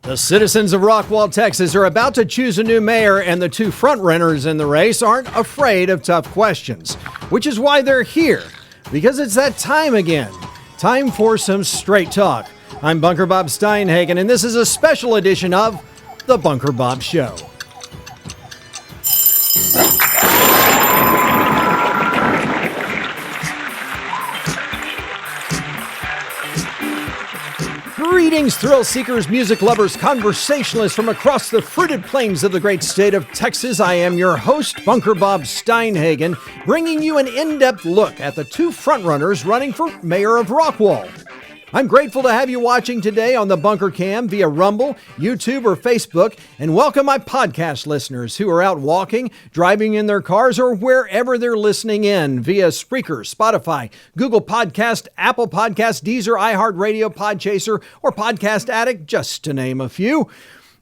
The citizens of Rockwall, Texas are about to choose a new mayor, and the two front-runners in the race aren't afraid of tough questions, which is why they're here, because it's that time again. Time for some straight talk. I'm Bunker Bob Steinhagen, and this is a special edition of The Bunker Bob Show. Greetings, thrill seekers, music lovers, conversationalists from across the fruited plains of the great state of Texas. I am your host, Bunker Bob Steinhagen, bringing you an in-depth look at the two frontrunners running for mayor of Rockwall. I'm grateful to have you watching today on the Bunker Cam via Rumble, YouTube, or Facebook, and welcome my podcast listeners who are out walking, driving in their cars, or wherever they're listening in via Spreaker, Spotify, Google Podcast, Apple Podcast, Deezer, iHeartRadio, Podchaser, or Podcast Addict, just to name a few.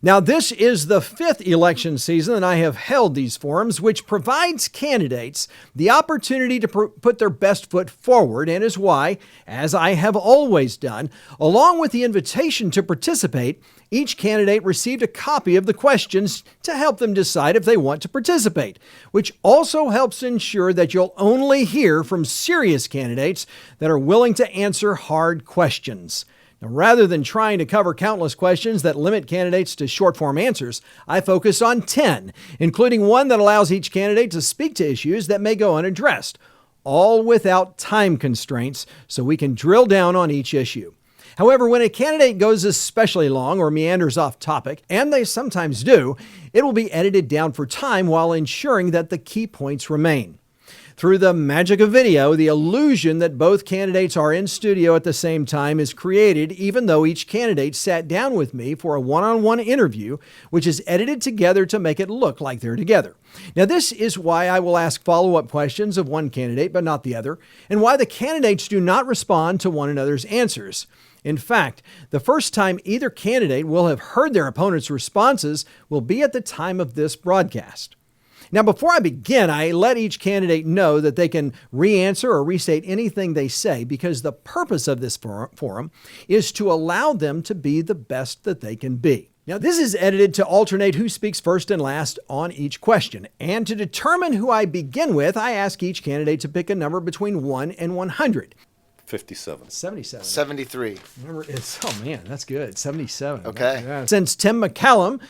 Now, this is the fifth election season that I have held these forums, which provides candidates the opportunity to put their best foot forward, and is why, as I have always done, along with the invitation to participate, each candidate received a copy of the questions to help them decide if they want to participate, which also helps ensure that you'll only hear from serious candidates that are willing to answer hard questions. Now, rather than trying to cover countless questions that limit candidates to short-form answers, I focus on 10, including one that allows each candidate to speak to issues that may go unaddressed, all without time constraints, so we can drill down on each issue. However, when a candidate goes especially long or meanders off topic, and they sometimes do, it will be edited down for time while ensuring that the key points remain. Through the magic of video, the illusion that both candidates are in studio at the same time is created, even though each candidate sat down with me for a one-on-one interview, which is edited together to make it look like they're together. Now, this is why I will ask follow-up questions of one candidate but not the other, and why the candidates do not respond to one another's answers. In fact, the first time either candidate will have heard their opponent's responses will be at the time of this broadcast. Now, before I begin, I let each candidate know that they can re-answer or restate anything they say, because the purpose of this forum is to allow them to be the best that they can be. Now, this is edited to alternate who speaks first and last on each question. And to determine who I begin with, I ask each candidate to pick a number between 1 and 100. 57. 77. 73. Remember, oh man, that's good. 77. Okay. Yeah. Since Tim McCallum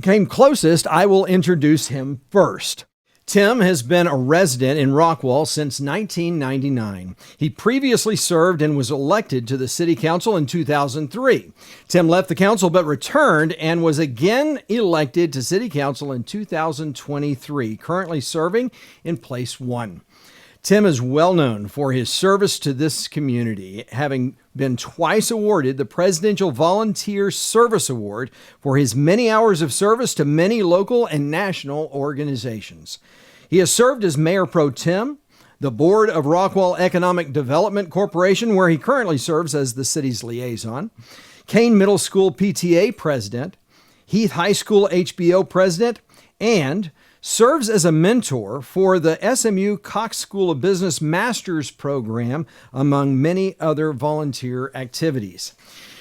came closest, I will introduce him first. Tim has been a resident in Rockwall since 1999. He previously served and was elected to the city council in 2003. Tim left the council but returned and was again elected to city council in 2023, currently serving in place 1. Tim is well known for his service to this community, having been twice awarded the Presidential Volunteer Service Award for his many hours of service to many local and national organizations. He has served as Mayor Pro Tem, the board of Rockwall Economic Development Corporation, where he currently serves as the city's liaison, Kane Middle School PTA President, Heath High School HBO President, and serves as a mentor for the SMU Cox School of Business Master's Program, among many other volunteer activities.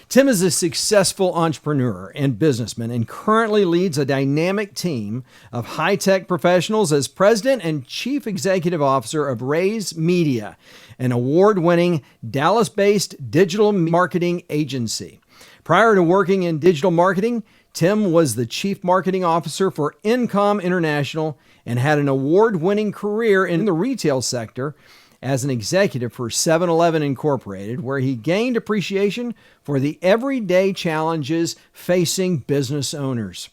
Tim is a successful entrepreneur and businessman and currently leads a dynamic team of high-tech professionals as president and chief executive officer of Raise Media, an award-winning Dallas-based digital marketing agency. Prior to working in digital marketing, Tim was the chief marketing officer for Income International and had an award-winning career in the retail sector as an executive for 7-Eleven Incorporated, where he gained appreciation for the everyday challenges facing business owners.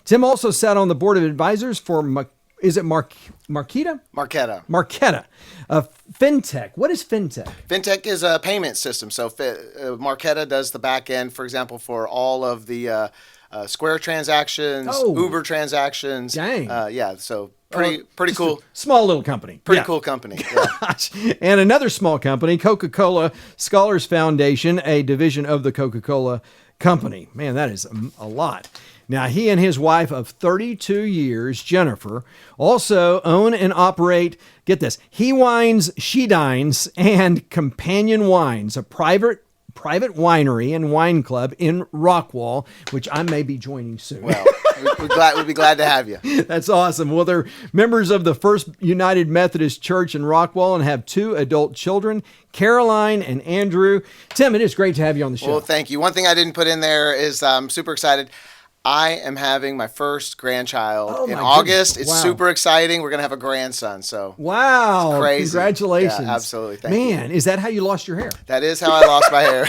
Tim also sat on the board of advisors for Marquetta? Marquetta. FinTech. What is FinTech? FinTech is a payment system. So Marquetta does the back end, for example, for all of the Square transactions, Uber transactions. Dang. Yeah, so pretty cool. Small little company. Pretty cool company. Yeah. And another small company, Coca-Cola Scholars Foundation, a division of the Coca-Cola Company. Man, that is a lot. Now, he and his wife of 32 years, Jennifer, also own and operate, get this, He Wines, She Dines, and Companion Wines, a private winery and wine club in Rockwall, which I may be joining soon. Well, we'd be glad to have you. That's awesome. Well, they're members of the First United Methodist Church in Rockwall and have 2 adult children, Caroline and Andrew. Tim, it is great to have you on the show. Well, thank you. One thing I didn't put in there is I'm super excited. I am having my first grandchild in August. It's super exciting. We're going to have a grandson. So wow. It's crazy. Congratulations. Yeah, absolutely. Thank you. Man, is that how you lost your hair? That is how I lost my hair.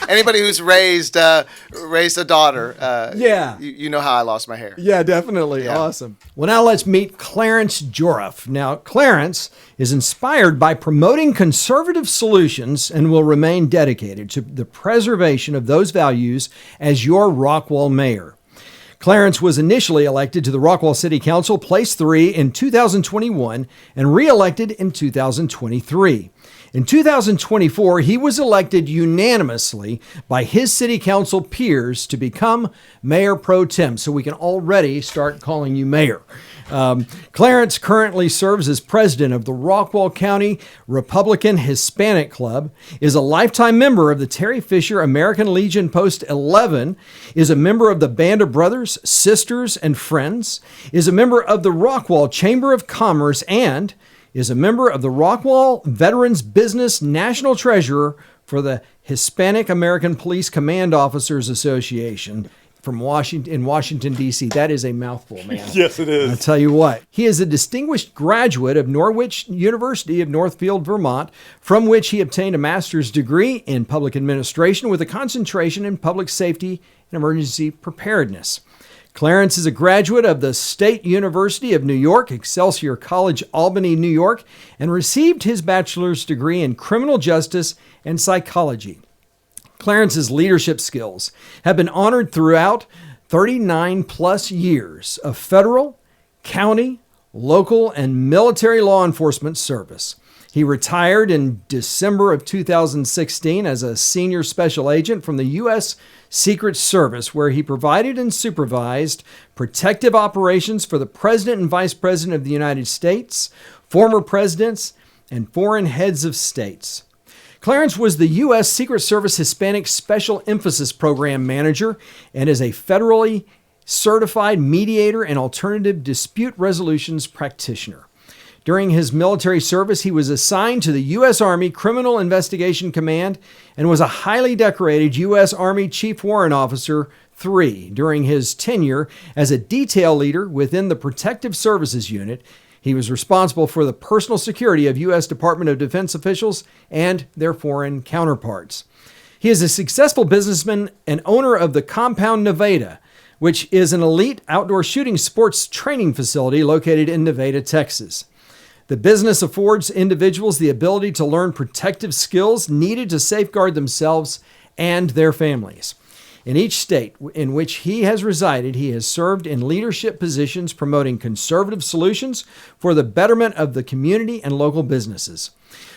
Anybody who's raised a daughter, you know how I lost my hair. Yeah, definitely. Yeah. Awesome. Well, now let's meet Clarence Jorif. Now, Clarence is inspired by promoting conservative solutions and will remain dedicated to the preservation of those values as your Rockwall mayor. Clarence was initially elected to the Rockwall City Council, place 3 in 2021, and re-elected in 2023. In 2024, he was elected unanimously by his city council peers to become mayor pro tem, so we can already start calling you mayor. Clarence currently serves as president of the Rockwall County Republican Hispanic Club, is a lifetime member of the Terry Fisher American Legion Post 11, is a member of the Band of Brothers, Sisters, and Friends, is a member of the Rockwall Chamber of Commerce, and is a member of the Rockwall Veterans Business National Treasurer for the Hispanic American Police Command Officers Association from Washington, D.C. That is a mouthful, man. Yes, it is. I'll tell you what. He is a distinguished graduate of Norwich University of Northfield, Vermont, from which he obtained a master's degree in public administration with a concentration in public safety and emergency preparedness. Clarence is a graduate of the State University of New York, Excelsior College, Albany, New York, and received his bachelor's degree in criminal justice and psychology. Clarence's leadership skills have been honored throughout 39 plus years of federal, county, local, and military law enforcement service. He retired in December of 2016 as a senior special agent from the U.S. Secret Service, where he provided and supervised protective operations for the President and Vice President of the United States, former presidents, and foreign heads of states. Clarence was the U.S. Secret Service Hispanic Special Emphasis Program Manager and is a federally certified mediator and alternative dispute resolutions practitioner. During his military service, he was assigned to the U.S. Army Criminal Investigation Command and was a highly decorated U.S. Army Chief Warrant Officer 3 during his tenure as a detail leader within the Protective Services Unit. He was responsible for the personal security of U.S. Department of Defense officials and their foreign counterparts. He is a successful businessman and owner of the Compound Nevada, which is an elite outdoor shooting sports training facility located in Nevada, Texas. The business affords individuals the ability to learn protective skills needed to safeguard themselves and their families. In each state in which he has resided, he has served in leadership positions promoting conservative solutions for the betterment of the community and local businesses.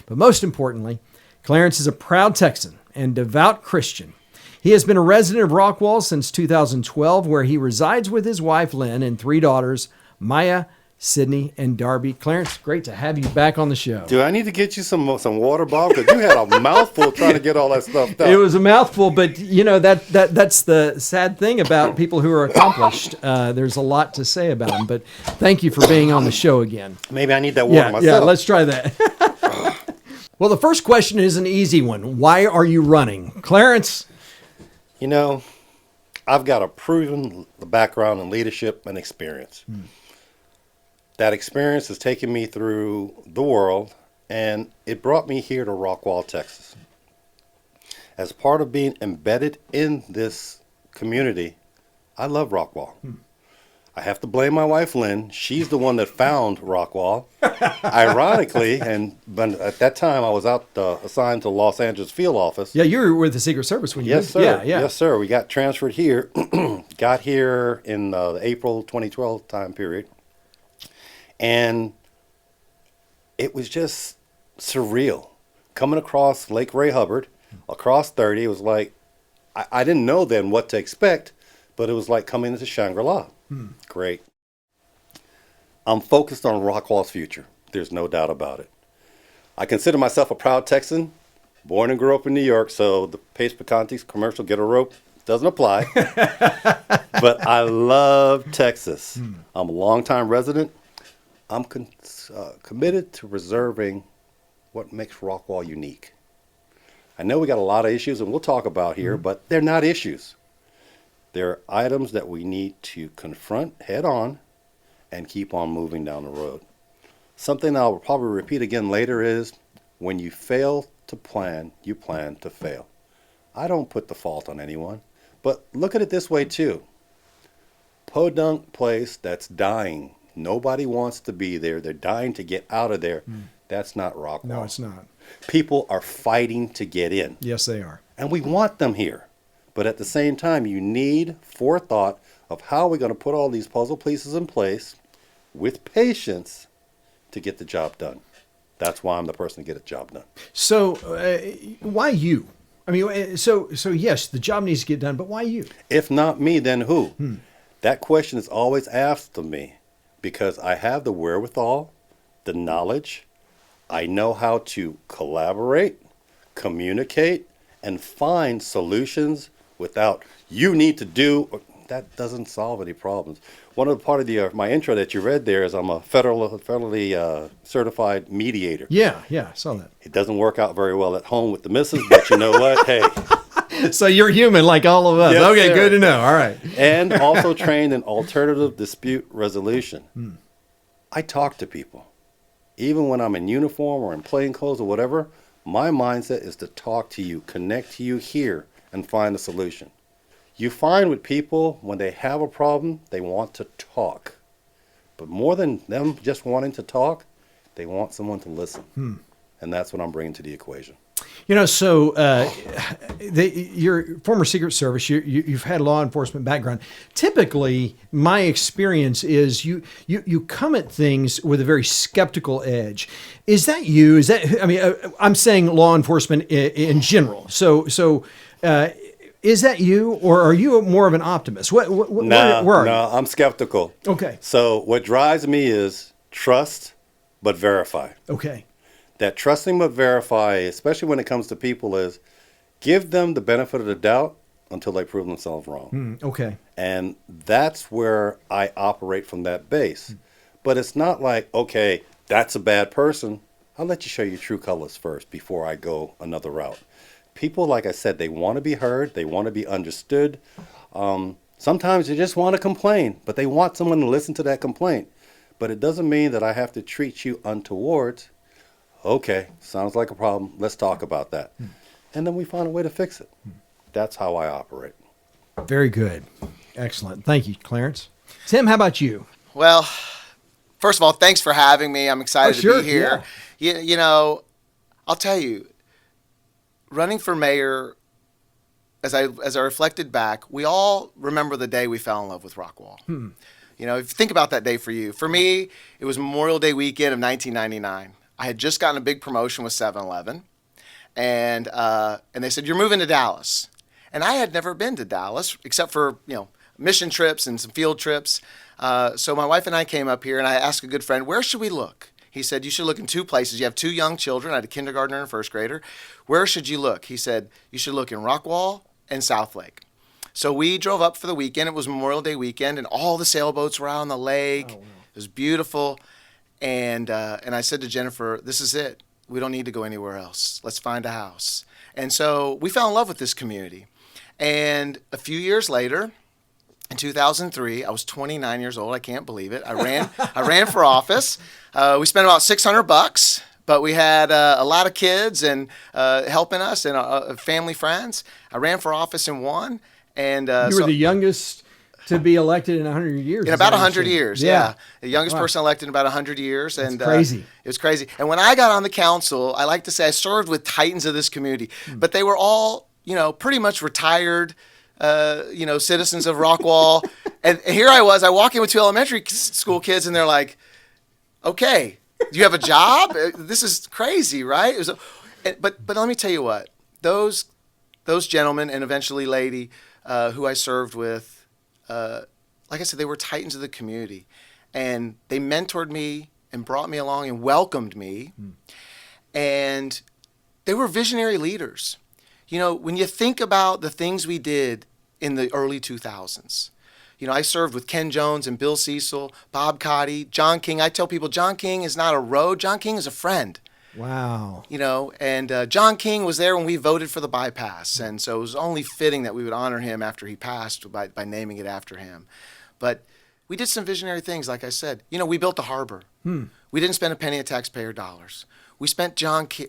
But most importantly, Clarence is a proud Texan and devout Christian. He has been a resident of Rockwall since 2012, where he resides with his wife, Lynn, and 3 daughters, Maya, Sydney, and Darby. Clarence, great to have you back on the show. Do I need to get you some water, Bob? Because you had a mouthful trying to get all that stuff done. It was a mouthful, but you know that's the sad thing about people who are accomplished. There's a lot to say about them, but thank you for being on the show again. Maybe I need that water myself. Yeah, let's try that. Well, the first question is an easy one. Why are you running? Clarence? You know, I've got a proven background in leadership and experience. That experience has taken me through the world, and it brought me here to Rockwall, Texas. As part of being embedded in this community, I love Rockwall. I have to blame my wife, Lynn. She's the one that found Rockwall. Ironically, but at that time I was out assigned to Los Angeles field office. Yeah, you were with the Secret Service when you Yes, moved. sir. Yeah, yeah. Yes, sir. We got transferred here. Got here in the April 2012 time period. And it was just surreal. Coming across Lake Ray Hubbard, across 30, it was like, I didn't know then what to expect, but it was like coming into Shangri-La. Great. I'm focused on Rockwall's future. There's no doubt about it. I consider myself a proud Texan, born and grew up in New York, so the Pace Picante's commercial, get a rope, doesn't apply. But I love Texas. I'm a longtime resident. I'm committed to preserving what makes Rockwall unique. I know we got a lot of issues, and we'll talk about here, but they're not issues. They're items that we need to confront head on and keep on moving down the road. Something I'll probably repeat again later is, when you fail to plan, you plan to fail. I don't put the fault on anyone, but look at it this way too. Podunk place that's dying. Nobody wants to be there. They're dying to get out of there. That's not Rockwall. No, it's not. People are fighting to get in. Yes, they are. And we want them here. But at the same time, you need forethought of how we're going to put all these puzzle pieces in place with patience to get the job done. That's why I'm the person to get the job done. So, why you? I mean, so yes, the job needs to get done, but why you? If not me, then who? That question is always asked of me because I have the wherewithal, the knowledge. I know how to collaborate, communicate, and find solutions without you need to do. That doesn't solve any problems. One of the part of my intro that you read there is I'm a federally certified mediator. Yeah, I saw that. It doesn't work out very well at home with the missus, but you know what? Hey. So you're human like all of us. Yes, okay, sir. good to know. All right. And also trained in alternative dispute resolution. I talk to people. Even when I'm in uniform or in plain clothes or whatever, my mindset is to talk to you, connect to you here, and find a solution. You find with people, when they have a problem, they want to talk. But more than them just wanting to talk, they want someone to listen. And that's what I'm bringing to the equation. You know, so your former Secret Service, you've had law enforcement background. Typically, my experience is you come at things with a very skeptical edge. Is that you? Is that, I mean, I'm saying law enforcement in general. So is that you, or are you more of an optimist? Where are you? I'm skeptical. Okay. So what drives me is trust, but verify. Okay. That trusting but verify, especially when it comes to people, is give them the benefit of the doubt until they prove themselves wrong. Okay. And that's where I operate from that base. But it's not like, okay, that's a bad person. I'll let you show your true colors first before I go another route. People, like I said, they want to be heard. They want to be understood. Sometimes they just want to complain, but they want someone to listen to that complaint. But it doesn't mean that I have to treat you untoward. Okay, sounds like a problem. Let's talk about that. And then we find a way to fix it. That's how I operate. Very good. Excellent. Thank you, Clarence. Tim, how about you? Well, first of all, thanks for having me. I'm excited to be here. Yeah. You know, I'll tell you, running for mayor, as I reflected back, we all remember the day we fell in love with Rockwall. You know, if you think about that day for you. For me, it was Memorial Day weekend of 1999. I had just gotten a big promotion with 7-Eleven, and they said, "You're moving to Dallas." And I had never been to Dallas except for, mission trips and some field trips. So my wife and I came up here, and I asked a good friend, "Where should we look?" He said, "You should look in two places. You have two young children." I had a kindergartner and a first grader. "Where should you look?" He said, "You should look in Rockwall and Southlake." So we drove up for the weekend. It was Memorial Day weekend, and all the sailboats were out on the lake. Oh, wow. It was beautiful. And I said to Jennifer, "This is it. We don't need to go anywhere else. Let's find a house." And so we fell in love with this community. And a few years later, in 2003, I was 29 years old. I can't believe it. I ran for office. We spent about $600, but we had a lot of kids and helping us and family friends. I ran for office and won. And you were the youngest to be elected in 100 years. In about 100 years, yeah. The youngest Wow. person elected in about 100 years. And crazy. It was crazy. And when I got on the council, I like to say I served with titans of this community. But they were all, pretty much retired, citizens of Rockwall. And here I walk in with two elementary school kids, and they're like, okay, do you have a job? This is crazy, right? But let me tell you what, those gentlemen and eventually lady who I served with, like I said, they were titans of the community, and they mentored me and brought me along and welcomed me. And they were visionary leaders. When you think about the things we did in the early 2000s, I served with Ken Jones and Bill Cecil, Bob Cotty, John King. I tell people John King is not a road. John King is a friend. Wow. And John King was there when we voted for the bypass. And so it was only fitting that we would honor him after he passed by naming it after him. But we did some visionary things, like I said. We built the harbor. We didn't spend a penny of taxpayer dollars. We spent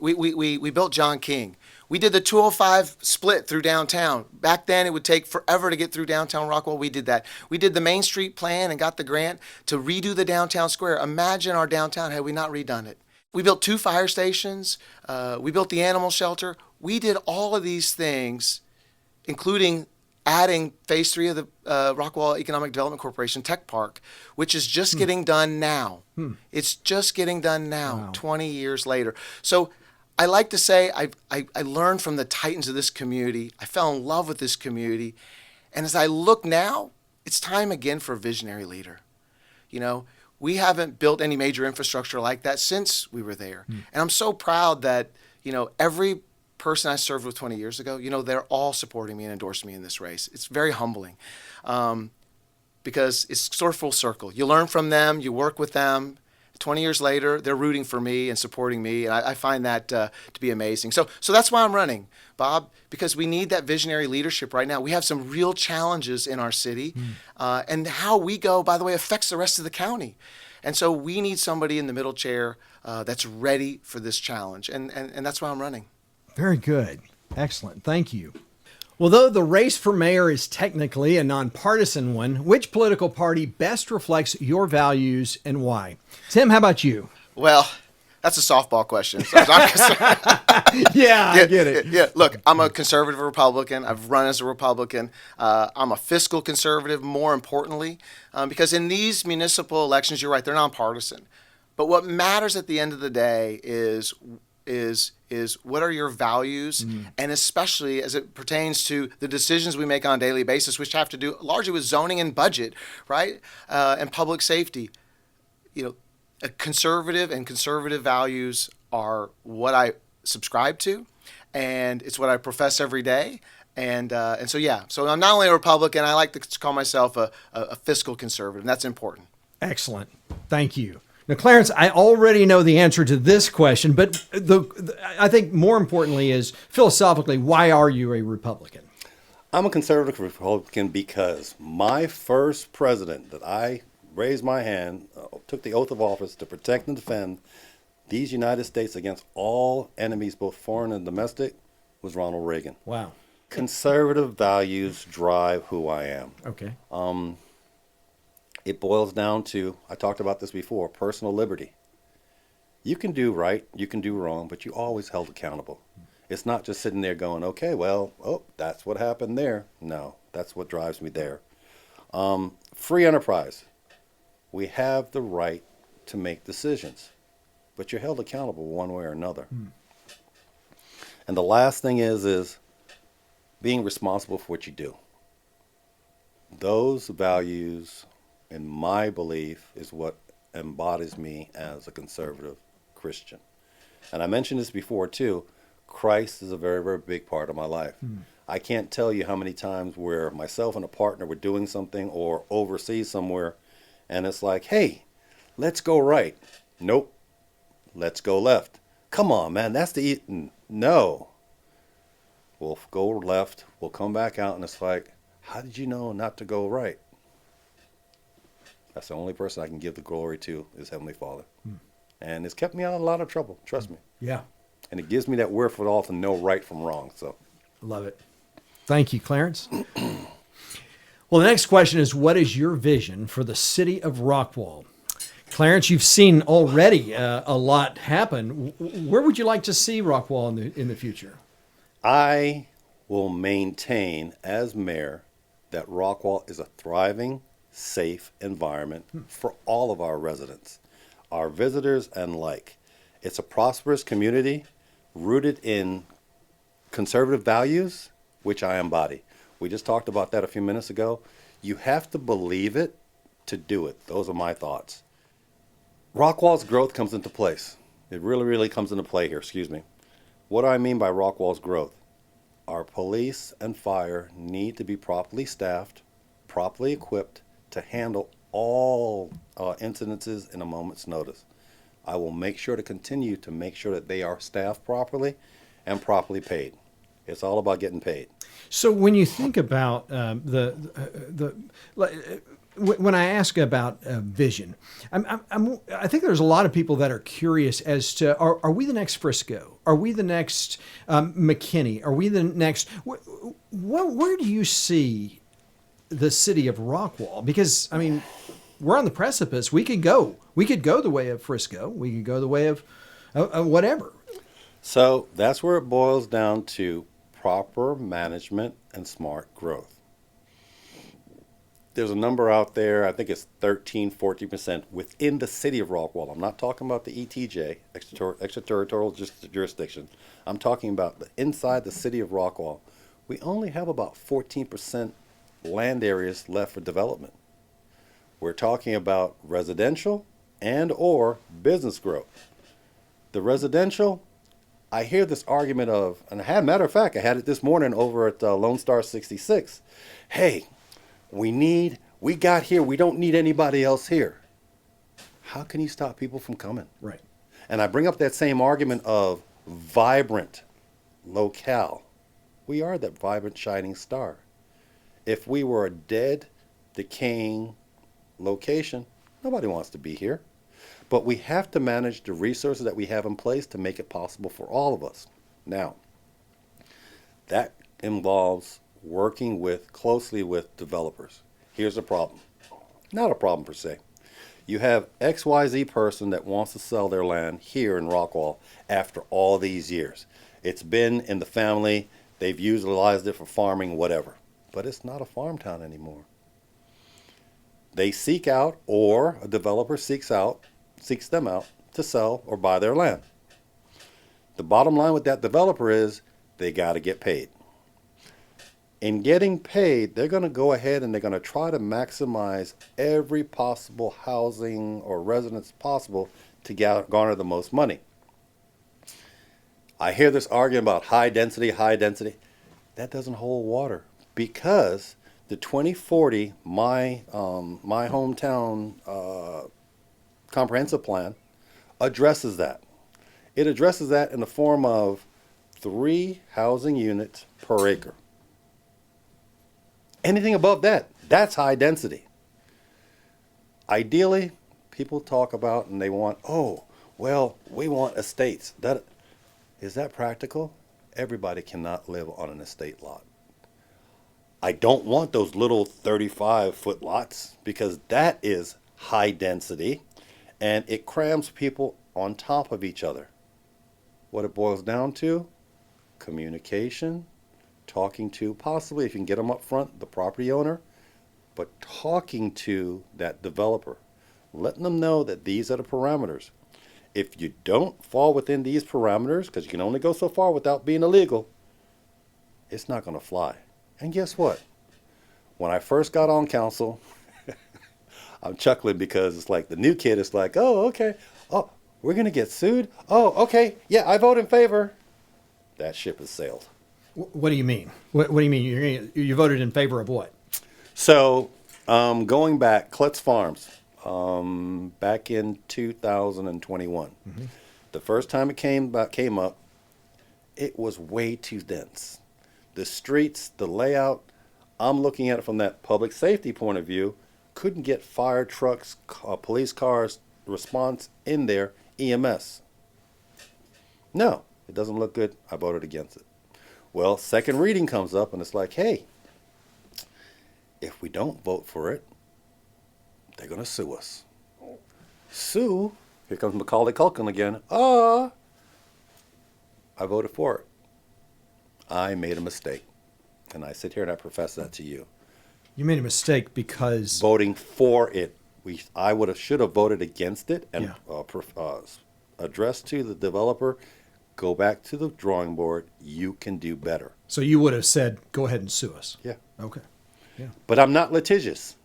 we built John King. We did the 205 split through downtown. Back then, it would take forever to get through downtown Rockwall. We did that. We did the Main Street plan and got the grant to redo the downtown square. Imagine our downtown had we not redone it. We built 2 fire stations. We built the animal shelter. We did all of these things, including adding phase 3 of the Rockwall Economic Development Corporation Tech Park, which is just getting done now. It's just getting done now, Wow. 20 years later. So I like to say I learned from the titans of this community. I fell in love with this community. And as I look now, it's time again for a visionary leader. We haven't built any major infrastructure like that since we were there. And I'm so proud that, every person I served with 20 years ago, they're all supporting me and endorsing me in this race. It's very humbling because it's sort of full circle. You learn from them, you work with them. 20 years later, they're rooting for me and supporting me, and I find that to be amazing. So that's why I'm running, Bob, because we need that visionary leadership right now. We have some real challenges in our city, and how we go, by the way, affects the rest of the county. And so we need somebody in the middle chair that's ready for this challenge, and that's why I'm running. Very good. Excellent. Thank you. Well, though the race for mayor is technically a nonpartisan one, which political party best reflects your values and why? Tim, how about you? Well, that's a softball question. So Yeah, I get it. Yeah, look, I'm a conservative Republican. I've run as a Republican. I'm a fiscal conservative, more importantly, because in these municipal elections, you're right, they're nonpartisan. But what matters at the end of the day is what are your values, and especially as it pertains to the decisions we make on a daily basis, which have to do largely with zoning and budget, right, and public safety. A conservative values are what I subscribe to, and it's what I profess every day. And so I'm not only a Republican, I like to call myself a fiscal conservative, and that's important. Excellent. Thank you. Now, Clarence, I already know the answer to this question, but I think more importantly is philosophically, why are you a Republican? I'm a conservative Republican because my first president that I raised my hand, took the oath of office to protect and defend these United States against all enemies, both foreign and domestic, was Ronald Reagan. Wow. Conservative values drive who I am. Okay. It boils down to, I talked about this before, personal liberty. You can do right, you can do wrong, but you always held accountable. It's not just sitting there going, okay, that's what happened there. No, that's what drives me there. Free enterprise. We have the right to make decisions, but you're held accountable one way or another. And the last thing is being responsible for what you do. Those values, in my belief, is what embodies me as a conservative Christian. And I mentioned this before too, Christ is a very, very big part of my life. I can't tell you how many times where myself and a partner were doing something or overseas somewhere, and it's like, hey, let's go right. Nope, let's go left. Come on, man, that's the no. We'll go left, we'll come back out, and it's like, how did you know not to go right? That's the only person I can give the glory to is Heavenly Father. And it's kept me out of a lot of trouble, trust me. Yeah. And it gives me that wherewithal to know right from wrong. So Love it. Thank you, Clarence. Well, the next question is, what is your vision for the city of Rockwall? Clarence, you've seen already a lot happen. Where would you like to see Rockwall in the future? I will maintain as mayor that Rockwall is a thriving, safe environment for all of our residents, our visitors and like. It's a prosperous community rooted in conservative values, which I embody. We just talked about that a few minutes ago. You have to believe it to do it. Those are my thoughts. Rockwall's growth comes into place. It really, really comes into play here, excuse me. What do I mean by Rockwall's growth? Our police and fire need to be properly staffed, properly equipped to handle all incidences in a moment's notice. I will make sure to continue to make sure that they are staffed properly and properly paid. It's all about getting paid. So when you think about when I ask about vision, I think there's a lot of people that are curious as to, are we the next Frisco? Are we the next McKinney? Are we the next, where do you see the city of Rockwall? Because, I mean, we're on the precipice. We could go the way of Frisco. We could go the way of whatever. So that's where it boils down to proper management and smart growth. There's a number out there, I think it's 13-14% within the city of Rockwall. I'm not talking about the ETJ, extraterritorial jurisdiction. I'm talking about inside the city of Rockwall. We only have about 14% land areas left for development. We're talking about residential and or business growth. The residential, I hear this argument of, and matter of fact, I had it this morning over at Lone Star 66. Hey, we got here, we don't need anybody else here. How can you stop people from coming? Right. And I bring up that same argument of vibrant locale. We are that vibrant shining star. If we were a dead, decaying location, nobody wants to be here. But we have to manage the resources that we have in place to make it possible for all of us. Now, that involves working closely with developers. Here's a problem. Not a problem per se. You have XYZ person that wants to sell their land here in Rockwall after all these years. It's been in the family, they've utilized it for farming, whatever. But it's not a farm town anymore. They seek out, or a developer seeks them out to sell or buy their land. The bottom line with that developer is they got to get paid. In getting paid, they're going to go ahead and they're going to try to maximize every possible housing or residence possible to garner the most money. I hear this argument about high density. That doesn't hold water because the 2040 my hometown comprehensive plan addresses that. It addresses that in the form of 3 housing units per acre. Anything above that, that's high density. Ideally, people talk about and they want, we want estates. Is that practical? Everybody cannot live on an estate lot. I don't want those little 35-foot lots because that is high density and it crams people on top of each other. What it boils down to, communication, talking to, possibly if you can get them up front, the property owner, but talking to that developer, letting them know that these are the parameters. If you don't fall within these parameters, because you can only go so far without being illegal, it's not going to fly. And guess what? When I first got on council, I'm chuckling because it's like the new kid is like, oh, okay. Oh, we're going to get sued? Oh, okay. Yeah, I vote in favor. That ship has sailed. What do you mean? What do you mean? You voted in favor of what? So, going back, Klutz Farms, back in 2021, the first time it came up, it was way too dense. The streets, the layout, I'm looking at it from that public safety point of view, couldn't get fire trucks, police cars, response in there, EMS. No, it doesn't look good. I voted against it. Well, second reading comes up and it's like, hey, If we don't vote for it, they're going to sue us. Sue, here comes Macaulay Culkin again. I voted for it. I made a mistake. And I sit here and I profess that to you. You made a mistake because Voting for it. I should have voted against it and addressed to the developer, go back to the drawing board. You can do better. So you would have said, go ahead and sue us. Yeah. Okay. Yeah. But I'm not litigious.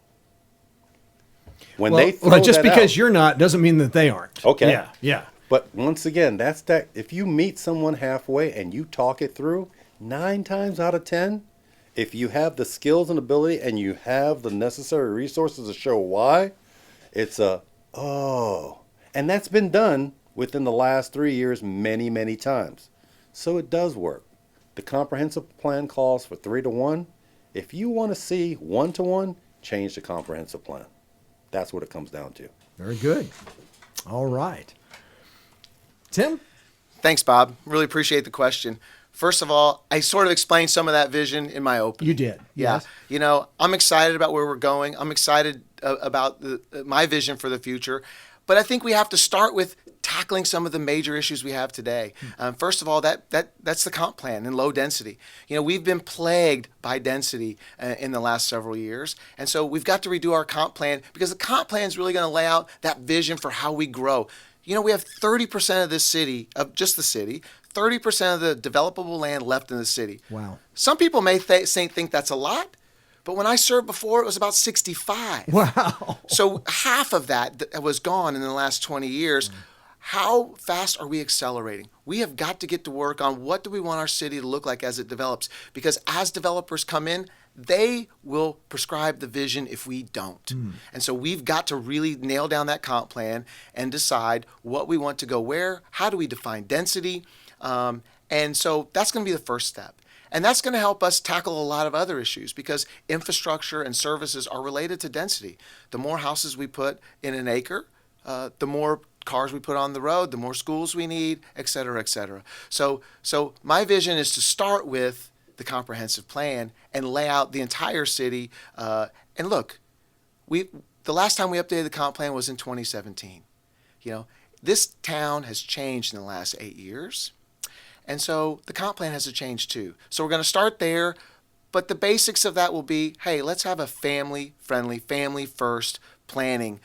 When Well, they throw just that because out, you're not doesn't mean that they aren't. Okay. Yeah. Yeah. But once again, that's that. If you meet someone halfway and you talk it through, 9 times out of 10, if you have the skills and ability and you have the necessary resources to show why, it's and that's been done within the last 3 years many, many times. So it does work. The comprehensive plan calls for 3-to-1. If you want to see 1-to-1, change the comprehensive plan. That's what it comes down to. Very good. All right. Tim? Thanks, Bob. Really appreciate the question. First of all, I sort of explained some of that vision in my opening. You did. Yeah. Yes. You know, I'm excited about where we're going. I'm excited about my vision for the future. But I think we have to start with tackling some of the major issues we have today. First of all, that's the comp plan and low density. You know, we've been plagued by density in the last several years. And so we've got to redo our comp plan because the comp plan is really going to lay out that vision for how we grow. You know, we have 30% of this city, of just the city, 30% of the developable land left in the city. Wow. Some people may think that's a lot, but when I served before, it was about 65. Wow. So half of that was gone in the last 20 years. How fast are we accelerating? We have got to get to work on what do we want our city to look like as it develops, because as developers come in, they will prescribe the vision if we don't. And so we've got to really nail down that comp plan and decide what we want to go where, how do we define density, and so that's going to be the first step. And that's going to help us tackle a lot of other issues because infrastructure and services are related to density. The more houses we put in an acre, the more cars we put on the road, the more schools we need, et cetera, et cetera. So my vision is to start with the comprehensive plan and lay out the entire city. And look, the last time we updated the comp plan was in 2017. You know, this town has changed in the last 8 years. And so the comp plan has to change too. So we're going to start there, but the basics of that will be, hey, let's have a family-friendly, family-first planning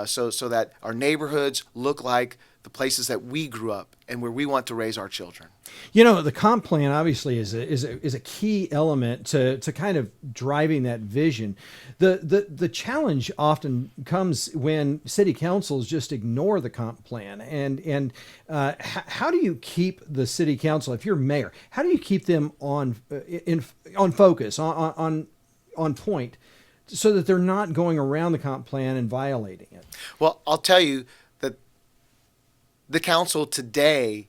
so that our neighborhoods look like the places that we grew up and where we want to raise our children. You know, the comp plan obviously is a key element to kind of driving that vision. The challenge often comes when city councils just ignore the comp plan. And how do you keep the city council, if you're mayor, how do you keep them on focus, on point, so that they're not going around the comp plan and violating it? Well, I'll tell you that the council today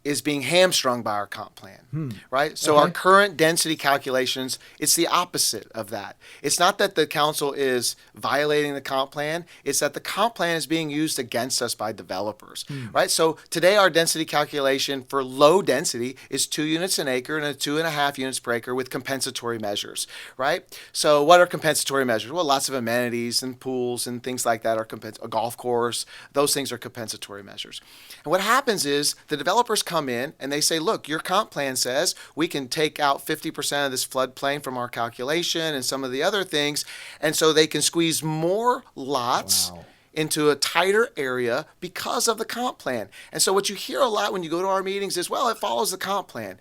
is being hamstrung by our comp plan, right? So our current density calculations, it's the opposite of that. It's not that the council is violating the comp plan, it's that the comp plan is being used against us by developers, right? So today our density calculation for low density is 2 units an acre and 2.5 units per acre with compensatory measures, right? So what are compensatory measures? Well, lots of amenities and pools and things like that are a golf course. Those things are compensatory measures. And what happens is the developers come in and they say, look, your comp plan says we can take out 50% of this floodplain from our calculation and some of the other things. And so they can squeeze more lots into a tighter area because of the comp plan. And so what you hear a lot when you go to our meetings is, well, it follows the comp plan.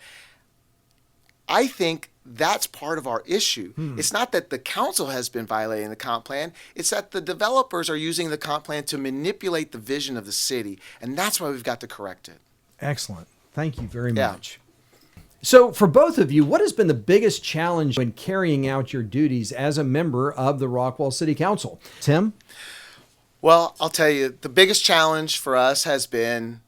I think that's part of our issue. It's not that the council has been violating the comp plan. It's that the developers are using the comp plan to manipulate the vision of the city. And that's why we've got to correct it. Excellent. Thank you very much. So for both of you, what has been the biggest challenge when carrying out your duties as a member of the Rockwall City Council? Tim? Well, I'll tell you, the biggest challenge for us has been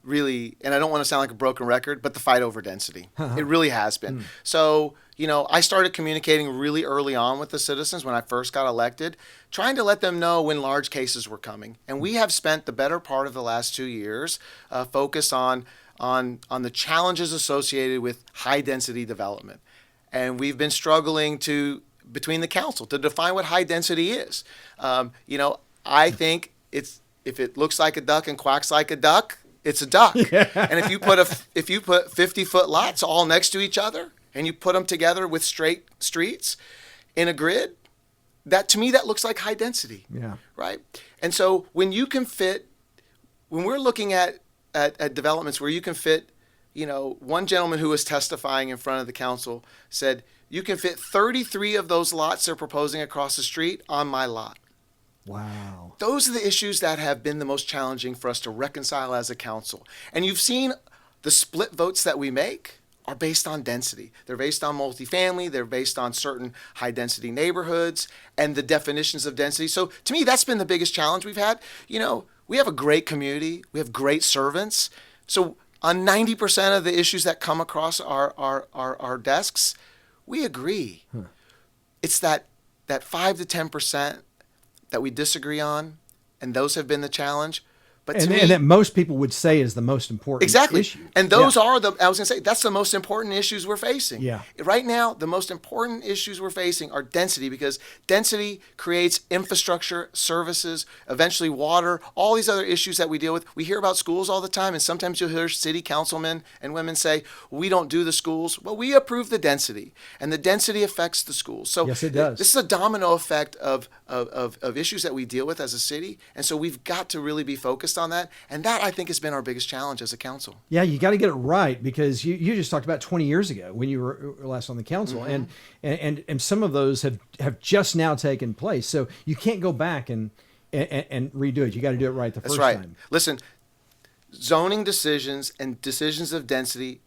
really, and I don't want to sound like a broken record, but the fight over density. It really has been. So, you know, I started communicating really early on with the citizens when I first got elected, trying to let them know when large cases were coming. And we have spent the better part of the last 2 years focused on the challenges associated with high density development. And we've been struggling to between the council to define what high density is. I think if it looks like a duck and quacks like a duck, it's a duck. Yeah. And if you put 50-foot lots all next to each other and you put them together with straight streets in a grid, that to me that looks like high density. Yeah. Right. And so when we're looking at developments where you can fit, one gentleman who was testifying in front of the council said, you can fit 33 of those lots they're proposing across the street on my lot. Wow. Those are the issues that have been the most challenging for us to reconcile as a council. And you've seen the split votes that we make are based on density. They're based on multifamily. They're based on certain high density neighborhoods and the definitions of density. So to me, that's been the biggest challenge we've had. We have a great community. We have great servants. So on 90% of the issues that come across our desks, we agree. It's that 5 to 10% that we disagree on, and those have been the challenge. But to me, and that most people would say is the most important issue. And those are that's the most important issues we're facing. Yeah. Right now, the most important issues we're facing are density, because density creates infrastructure, services, eventually water, all these other issues that we deal with. We hear about schools all the time, and sometimes you'll hear city councilmen and women say, we don't do the schools. Well, we approve the density, and the density affects the schools. So yes, it does. This is a domino effect of issues that we deal with as a city, and so we've got to really be focused on that. And that, I think, has been our biggest challenge as a council. Yeah, you got to get it right, because you just talked about 20 years ago when you were last on the council. Mm-hmm. And some of those have just now taken place. So you can't go back and redo it. You got to do it right the first time. That's right. Listen, zoning decisions and decisions of density,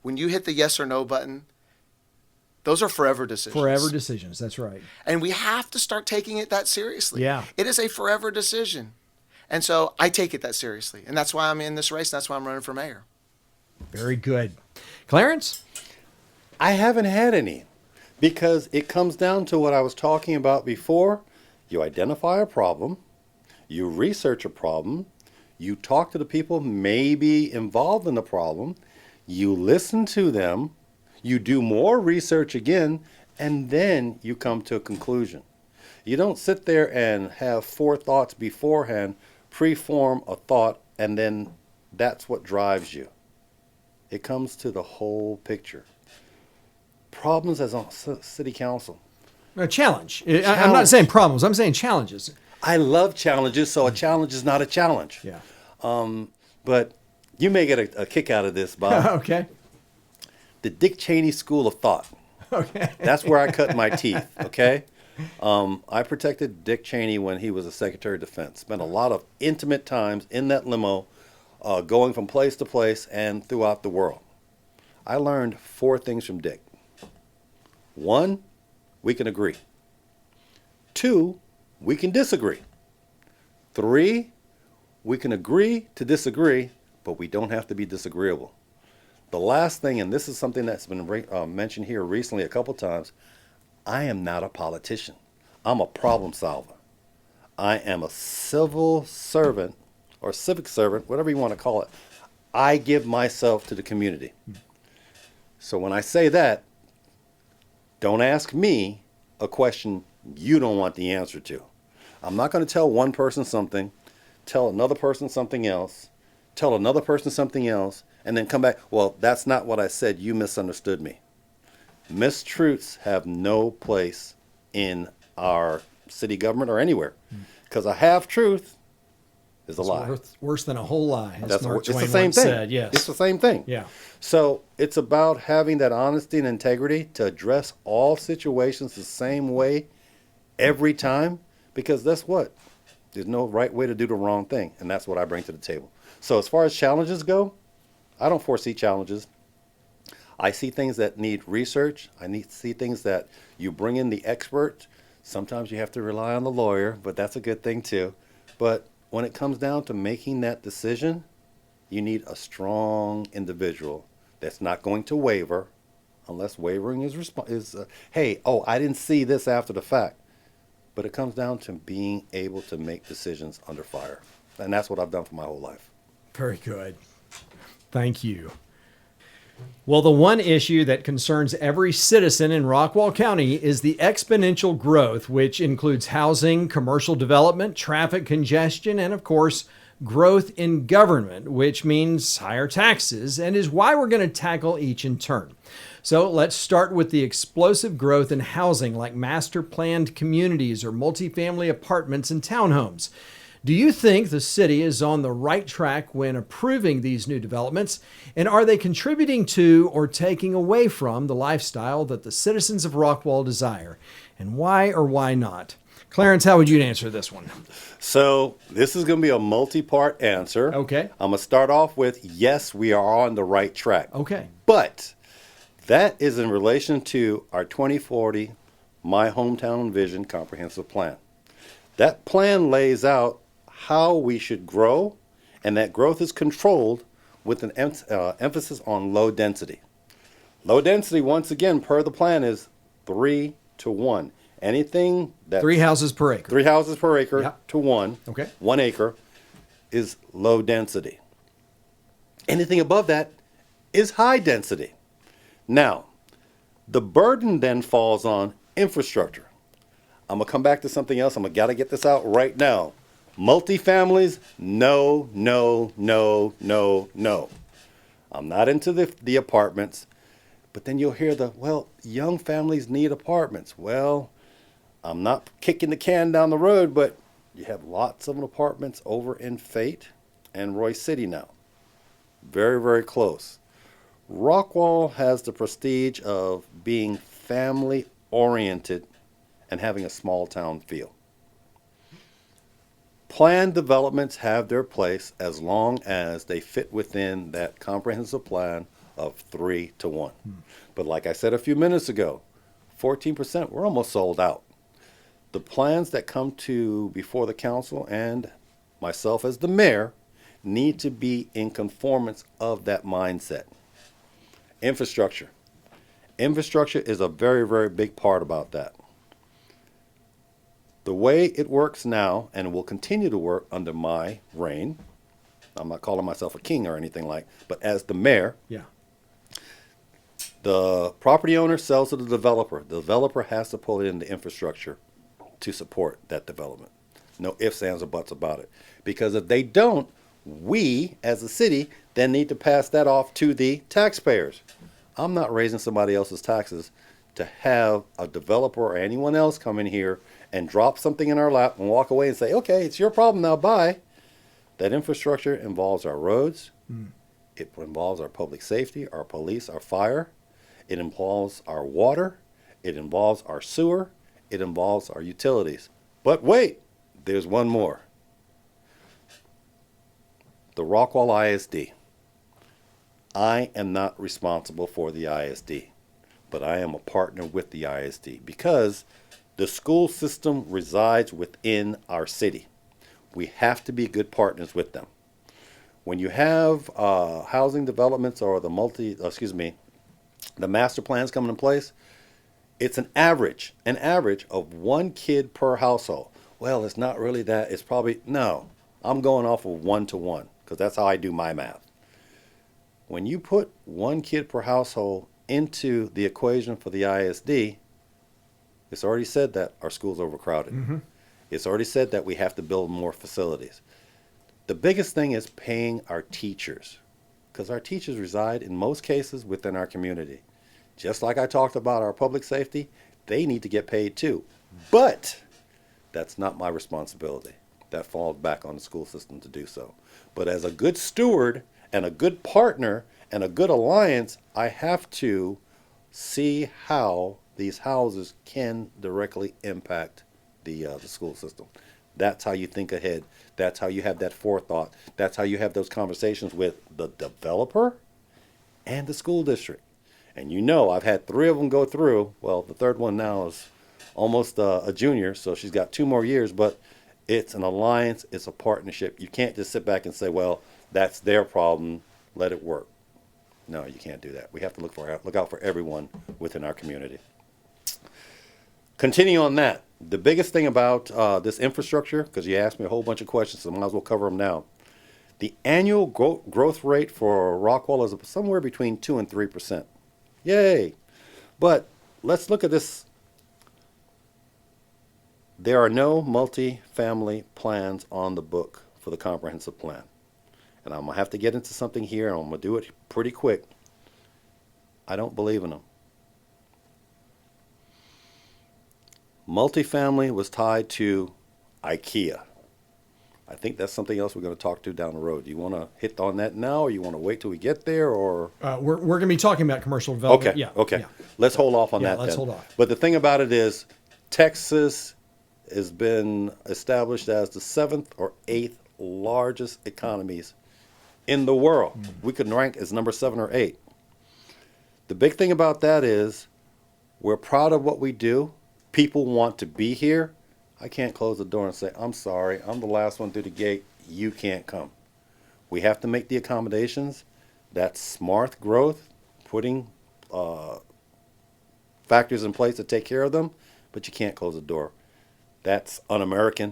when you hit the yes or no button, those are forever decisions. Forever decisions, that's right. And we have to start taking it that seriously. Yeah. It is a forever decision. And so I take it that seriously. And that's why I'm in this race. And that's why I'm running for mayor. Very good. Clarence? I haven't had any, because it comes down to what I was talking about before. You identify a problem, you research a problem, you talk to the people maybe involved in the problem, you listen to them, you do more research again, and then you come to a conclusion. You don't sit there and have forethoughts beforehand, preform a thought, and then that's what drives you. It comes to the whole picture. Problems as a city council. A challenge. I'm not saying problems. I'm saying challenges. I love challenges, so a challenge is not a challenge. Yeah. But you may get a kick out of this, Bob. Okay. The Dick Cheney School of Thought. Okay. That's where I cut my teeth, okay? I protected Dick Cheney when he was a Secretary of Defense. Spent a lot of intimate times in that limo, going from place to place and throughout the world. I learned 4 things from Dick. 1, we can agree. 2, we can disagree. 3, we can agree to disagree, but we don't have to be disagreeable. The last thing, and this is something that's been mentioned here recently a couple times, I am not a politician. I'm a problem solver. I am a civil servant or civic servant, whatever you want to call it. I give myself to the community. So when I say that, don't ask me a question you don't want the answer to. I'm not going to tell one person something, tell another person something else, tell another person something else, and then come back, well, that's not what I said. You misunderstood me. Mistruths have no place in our city government or anywhere, because a half-truth is a lie. Worse than a whole lie. It's the same thing. Said, yes. It's the same thing. Yeah. So it's about having that honesty and integrity to address all situations the same way every time, because that's what? There's no right way to do the wrong thing, and that's what I bring to the table. So as far as challenges go, I don't foresee challenges. I see things that need research. See things that you bring in the expert. Sometimes you have to rely on the lawyer, but that's a good thing too. But when it comes down to making that decision, you need a strong individual that's not going to waver, unless wavering is I didn't see this after the fact. But it comes down to being able to make decisions under fire. And that's what I've done for my whole life. Very good. Thank you. Well, the one issue that concerns every citizen in Rockwall County is the exponential growth, which includes housing, commercial development, traffic congestion, and of course, growth in government, which means higher taxes, and is why we're going to tackle each in turn. So let's start with the explosive growth in housing like master planned communities or multifamily apartments and townhomes. Do you think the city is on the right track when approving these new developments? And are they contributing to or taking away from the lifestyle that the citizens of Rockwall desire? And why or why not? Clarence, how would you answer this one? So this is going to be a multi-part answer. Okay. I'm going to start off with, yes, we are on the right track. Okay. But that is in relation to our 2040 My Hometown Vision Comprehensive Plan. That plan lays out how we should grow, and that growth is controlled with an emphasis on low density. Low density, once again, per the plan, is 3 to 1. Anything that 3 houses per acre. 3 houses per acre Yep. to 1, Okay. 1 acre, is low density. Anything above that is high density. Now, the burden then falls on infrastructure. I'm going to come back to something else. I'm going to got to get this out right now. Multifamilies, no, no, no, no, no. I'm not into the apartments, but then you'll hear young families need apartments. Well, I'm not kicking the can down the road, but you have lots of apartments over in Fate and Roy City now. Very, very close. Rockwall has the prestige of being family oriented and having a small town feel. Planned developments have their place as long as they fit within that comprehensive plan of 3 to 1. But like I said a few minutes ago, 14%, we're almost sold out. The plans that come to before the council and myself as the mayor need to be in conformance of that mindset. Infrastructure. Infrastructure is a very, very big part about that. The way it works now, and will continue to work under my reign, I'm not calling myself a king or anything but as the mayor, Yeah. the property owner sells to the developer. The developer has to pull it in the infrastructure to support that development. No ifs, ands, or buts about it. Because if they don't, we, as a city, then need to pass that off to the taxpayers. I'm not raising somebody else's taxes to have a developer or anyone else come in here and drop something in our lap and walk away and say, okay, it's your problem now, bye. That infrastructure involves our roads. It involves our public safety, our police, our fire. It involves our water. It involves our sewer. It involves our utilities. But wait, there's one more. The Rockwall ISD. I am not responsible for the ISD, but I am a partner with the ISD because the school system resides within our city. We have to be good partners with them. When you have housing developments or the master plans coming in place, it's an average of 1 kid per household. Well, it's not really that. It's probably, no, I'm going off of 1 to 1 because that's how I do my math. When you put 1 kid per household into the equation for the ISD, it's already said that our school's overcrowded. Mm-hmm. It's already said that we have to build more facilities. The biggest thing is paying our teachers, because our teachers reside in most cases within our community. Just like I talked about our public safety, they need to get paid too. But that's not my responsibility. That falls back on the school system to do so. But as a good steward and a good partner and a good alliance, I have to see how these houses can directly impact the school system. That's how you think ahead. That's how you have that forethought. That's how you have those conversations with the developer and the school district. And I've had 3 of them go through. Well, the third one now is almost a junior, so she's got 2 more years, but it's an alliance, it's a partnership. You can't just sit back and say, well, that's their problem, let it work. No, you can't do that. We have to look out for everyone within our community. Continue on that. The biggest thing about this infrastructure, because you asked me a whole bunch of questions, so I might as well cover them now. The annual growth rate for Rockwall is somewhere between 2 and 3%. Yay! But let's look at this. There are no multi-family plans on the book for the comprehensive plan. And I'm going to have to get into something here, and I'm going to do it pretty quick. I don't believe in them. Multifamily was tied to IKEA. I think that's something else we're going to talk to down the road. Do you want to hit on that now, or you want to wait till we get there, or? We're going to be talking about commercial development. Okay. Yeah. Let's hold off on that let's then. hold off. But the thing about it is, Texas has been established as the 7th or 8th largest economies in the world. We could rank as number 7 or 8. The big thing about that is we're proud of what we do. People want to be here. I can't close the door and say, I'm sorry, I'm the last one through the gate. You can't come. We have to make the accommodations. That's smart growth, putting factors in place to take care of them, but you can't close the door. That's un-American.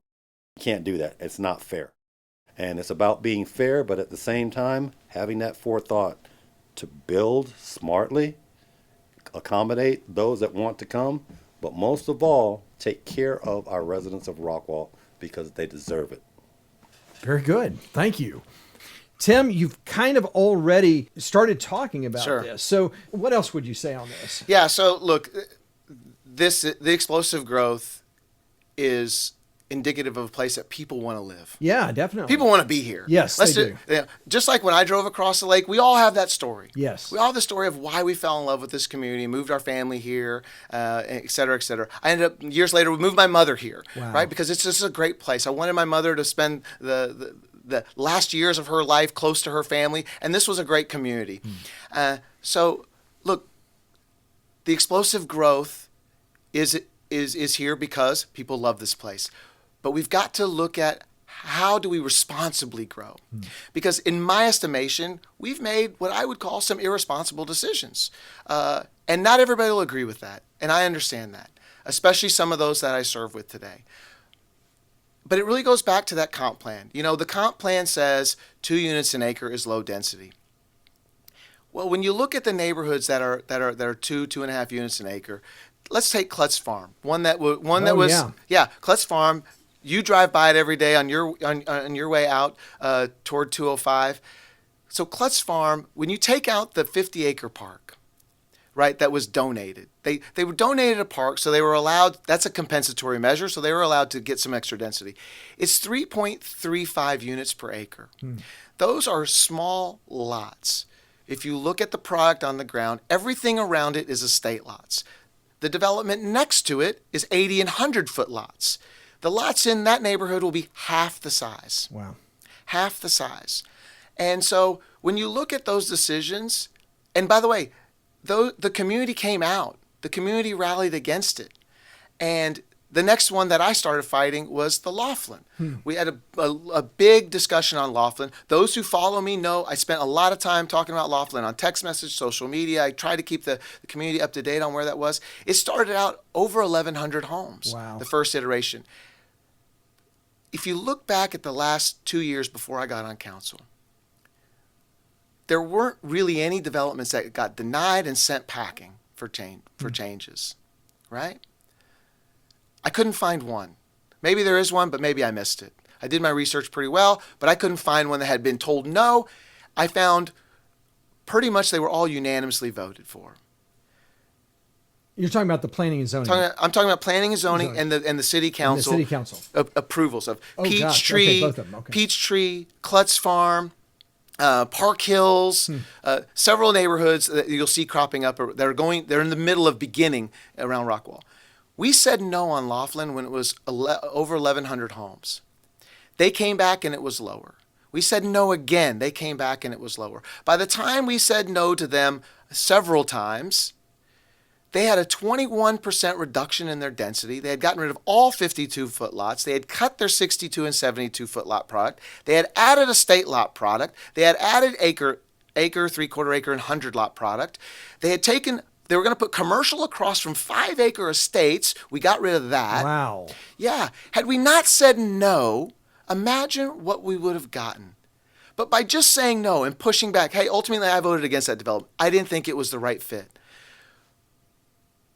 You can't do that. It's not fair. And it's about being fair, but at the same time, having that forethought to build smartly, accommodate those that want to come, but most of all, take care of our residents of Rockwall because they deserve it. Very good. Thank you. Tim, you've kind of already started talking about Sure. this. So what else would you say on this? Yeah, so look, the explosive growth is indicative of a place that people want to live. Yeah, definitely. People want to be here. Yes, they do. Yeah, just like when I drove across the lake, we all have that story. Yes. We all have the story of why we fell in love with this community, moved our family here, et cetera, et cetera. I ended up, years later, we moved my mother here, Wow. right? Because it's just a great place. I wanted my mother to spend the last years of her life close to her family, and this was a great community. So, look, the explosive growth is here because people love this place. But we've got to look at how do we responsibly grow? Because in my estimation, we've made what I would call some irresponsible decisions. And not everybody will agree with that. And I understand that, especially some of those that I serve with today. But it really goes back to that comp plan. You know, the comp plan says 2 units an acre is low density. Well, when you look at the neighborhoods that are 2.5 units an acre, let's take Klutz Farm, one that was Klutz Farm. You drive by it every day on your way out toward 205. So Klutz Farm, when you take out the 50-acre park, right, that was donated. They were donated a park, so they were allowed, that's a compensatory measure, so they were allowed to get some extra density. It's 3.35 units per acre. Those are small lots. If you look at the product on the ground, everything around it is estate lots. The development next to it is 80 and 100-foot lots. The lots in that neighborhood will be half the size. Wow. Half the size. And so when you look at those decisions, and by the way, the community came out. The community rallied against it. And the next one that I started fighting was the Laughlin. We had a big discussion on Laughlin. Those who follow me know I spent a lot of time talking about Laughlin on text message, social media. I tried to keep the community up to date on where that was. It started out over 1,100 homes, Wow. the first iteration. If you look back at the last 2 years before I got on council, there weren't really any developments that got denied and sent packing for changes, right? I couldn't find one. Maybe there is one, but maybe I missed it. I did my research pretty well, but I couldn't find one that had been told no. I found pretty much they were all unanimously voted for. You're talking about the planning and zoning. I'm talking about planning and zoning and the city council. And the city council. Approvals of Gosh. Peachtree, Okay, both of them. Okay. Peachtree, Klutz Farm, Park Hills, several neighborhoods that you'll see cropping up. They're in the middle of beginning around Rockwall. We said no on Laughlin when it was over 1,100 homes. They came back and it was lower. We said no again. They came back and it was lower. By the time we said no to them several times, they had a 21% reduction in their density. They had gotten rid of all 52-foot lots. They had cut their 62 and 72-foot lot product. They had added a state lot product. They had added acre, 3/4 acre, and 100-lot product. They were going to put commercial across from 5-acre estates. We got rid of that. Wow. Yeah. Had we not said no, imagine what we would have gotten. But by just saying no and pushing back, hey, ultimately I voted against that development. I didn't think it was the right fit.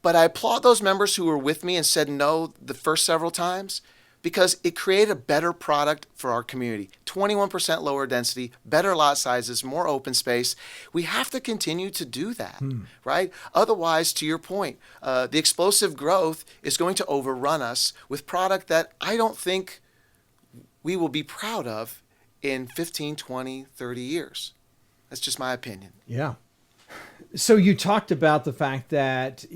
But I applaud those members who were with me and said no the first several times, because it created a better product for our community. 21% lower density, better lot sizes, more open space. We have to continue to do that, right? Otherwise, to your point, the explosive growth is going to overrun us with product that I don't think we will be proud of in 15, 20, 30 years. That's just my opinion. Yeah. So you talked about the fact that,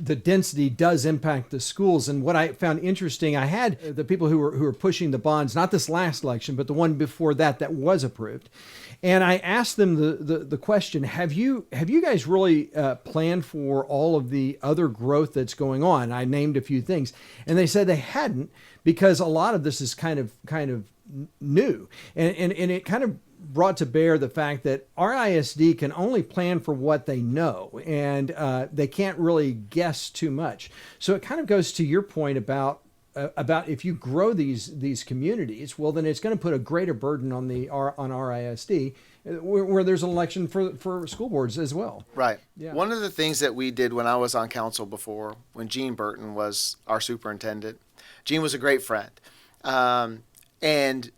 the density does impact the schools. And what I found interesting, I had the people who were pushing the bonds, not this last election, but the one before that was approved. And I asked them the question, have you guys really planned for all of the other growth that's going on? I named a few things, and they said they hadn't, because a lot of this is kind of new. And it kind of brought to bear the fact that our ISD can only plan for what they know, and they can't really guess too much. So it kind of goes to your point about if you grow these communities, well, then it's going to put a greater burden on our ISD, where there's an election for school boards as well. Right. Yeah. One of the things that we did when I was on council before, when Gene Burton was our superintendent, Gene was a great friend, and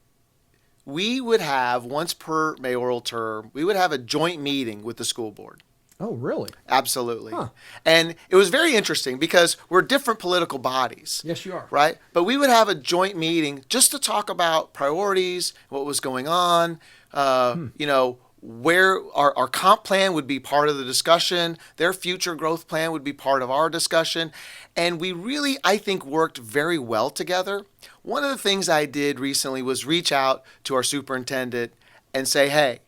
we would have, once per mayoral term, we would have a joint meeting with the school board. Oh, really? Absolutely. Huh. And it was very interesting because we're different political bodies. Yes, you are. Right? But we would have a joint meeting just to talk about priorities, what was going on, where our comp plan would be part of the discussion, their future growth plan would be part of our discussion. And we really, I think, worked very well together. One of the things I did recently was reach out to our superintendent and say, hey,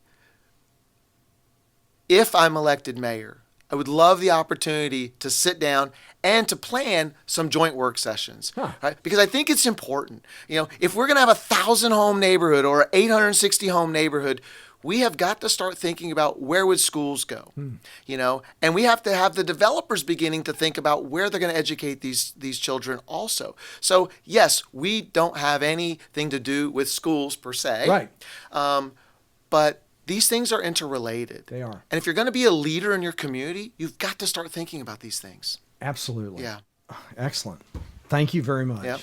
if I'm elected mayor, I would love the opportunity to sit down and to plan some joint work sessions, right? Because I think it's important. If we're going to have a 1,000-home neighborhood or an 860 home neighborhood, we have got to start thinking about where would schools go, and we have to have the developers beginning to think about where they're going to educate these children also. So yes, we don't have anything to do with schools per se, right? But these things are interrelated. They are. And if you're going to be a leader in your community, you've got to start thinking about these things. Absolutely. Yeah. Excellent. Thank you very much. Yep.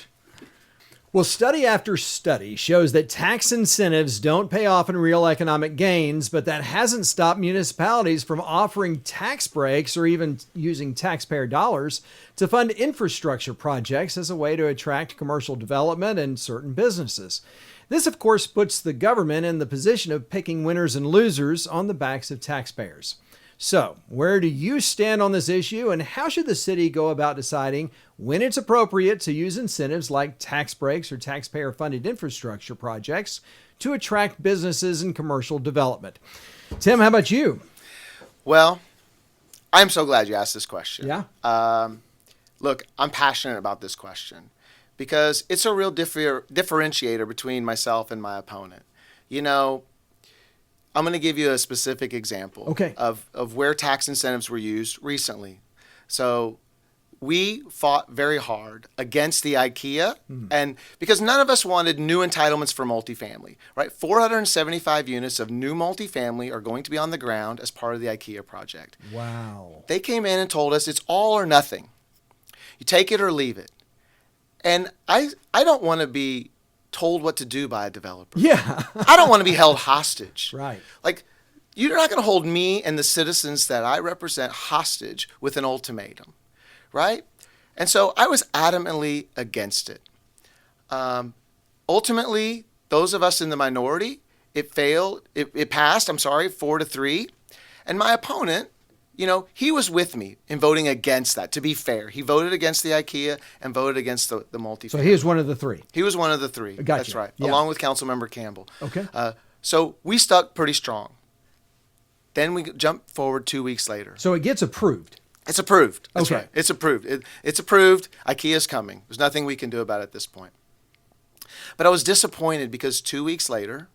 Well, study after study shows that tax incentives don't pay off in real economic gains, but that hasn't stopped municipalities from offering tax breaks or even using taxpayer dollars to fund infrastructure projects as a way to attract commercial development and certain businesses. This, of course, puts the government in the position of picking winners and losers on the backs of taxpayers. So, where do you stand on this issue, and how should the city go about deciding when it's appropriate to use incentives like tax breaks or taxpayer-funded infrastructure projects to attract businesses and commercial development? Tim, how about you? Well, I'm so glad you asked this question. Yeah. Look, I'm passionate about this question because it's a real differentiator between myself and my opponent. I'm going to give you a specific example of where tax incentives were used recently. So we fought very hard against the IKEA, and because none of us wanted new entitlements for multifamily, right? 475 units of new multifamily are going to be on the ground as part of the IKEA project. Wow. They came in and told us it's all or nothing. You take it or leave it. And I don't want to be told what to do by a developer. Yeah. I don't want to be held hostage. Right. Like, you're not going to hold me and the citizens that I represent hostage with an ultimatum, right? And so I was adamantly against it. Ultimately, those of us in the minority, it passed, 4-3. And my opponent, he was with me in voting against that, to be fair. He voted against the IKEA and voted against the multifamily. So he was one of the three. He was one of the three. Gotcha. That's right. Yeah. Along with Councilmember Campbell. Okay. So we stuck pretty strong. Then we jumped forward 2 weeks later. So it gets approved. It's approved. That's Okay. right. It's approved. It's approved. IKEA's coming. There's nothing we can do about it at this point. But I was disappointed because 2 weeks later,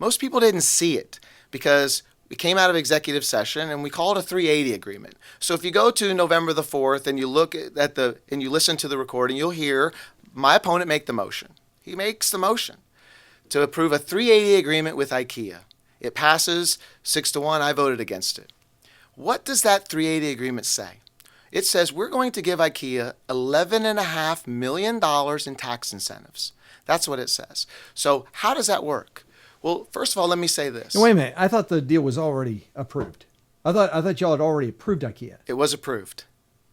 most people didn't see it because we came out of executive session and we called a 380 agreement. So if you go to November the 4th and you look at and you listen to the recording, you'll hear my opponent make the motion. He makes the motion to approve a 380 agreement with IKEA. It passes 6-1. I voted against it. What does that 380 agreement say? It says we're going to give IKEA $11.5 million in tax incentives. That's what it says. So how does that work? Well, first of all, let me say this. Wait a minute. I thought the deal was already approved. I thought y'all had already approved IKEA. It was approved.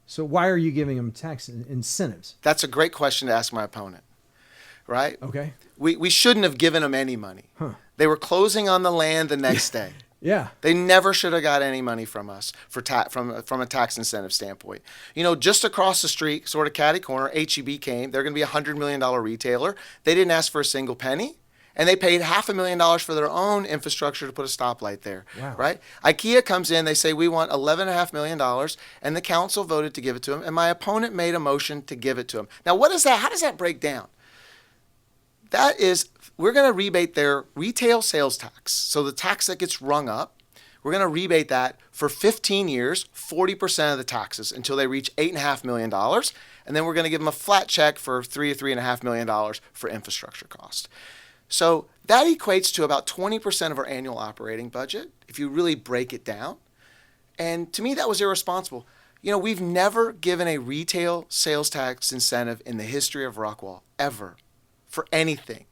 So why are you giving them tax incentives? That's a great question to ask my opponent, right? Okay. We shouldn't have given them any money. Huh. They were closing on the land the next day. Yeah. They never should have got any money from us from a tax incentive standpoint. You know, just across the street, sort of catty corner, HEB came. They're going to be a $100 million retailer. They didn't ask for a single penny. And they paid $500,000 for their own infrastructure to put a stoplight there, wow. right? IKEA comes in, they say, we want $11.5 million, and the council voted to give it to them, and my opponent made a motion to give it to them. Now, what is that? How does that break down? That is, we're going to rebate their retail sales tax. So the tax that gets rung up, we're going to rebate that for 15 years, 40% of the taxes until they reach $8.5 million. And then we're going to give them a flat check for $3 to $3.5 million for infrastructure cost. So that equates to about 20% of our annual operating budget, if you really break it down. And to me, that was irresponsible. You know, we've never given a retail sales tax incentive in the history of Rockwall, ever, for anything.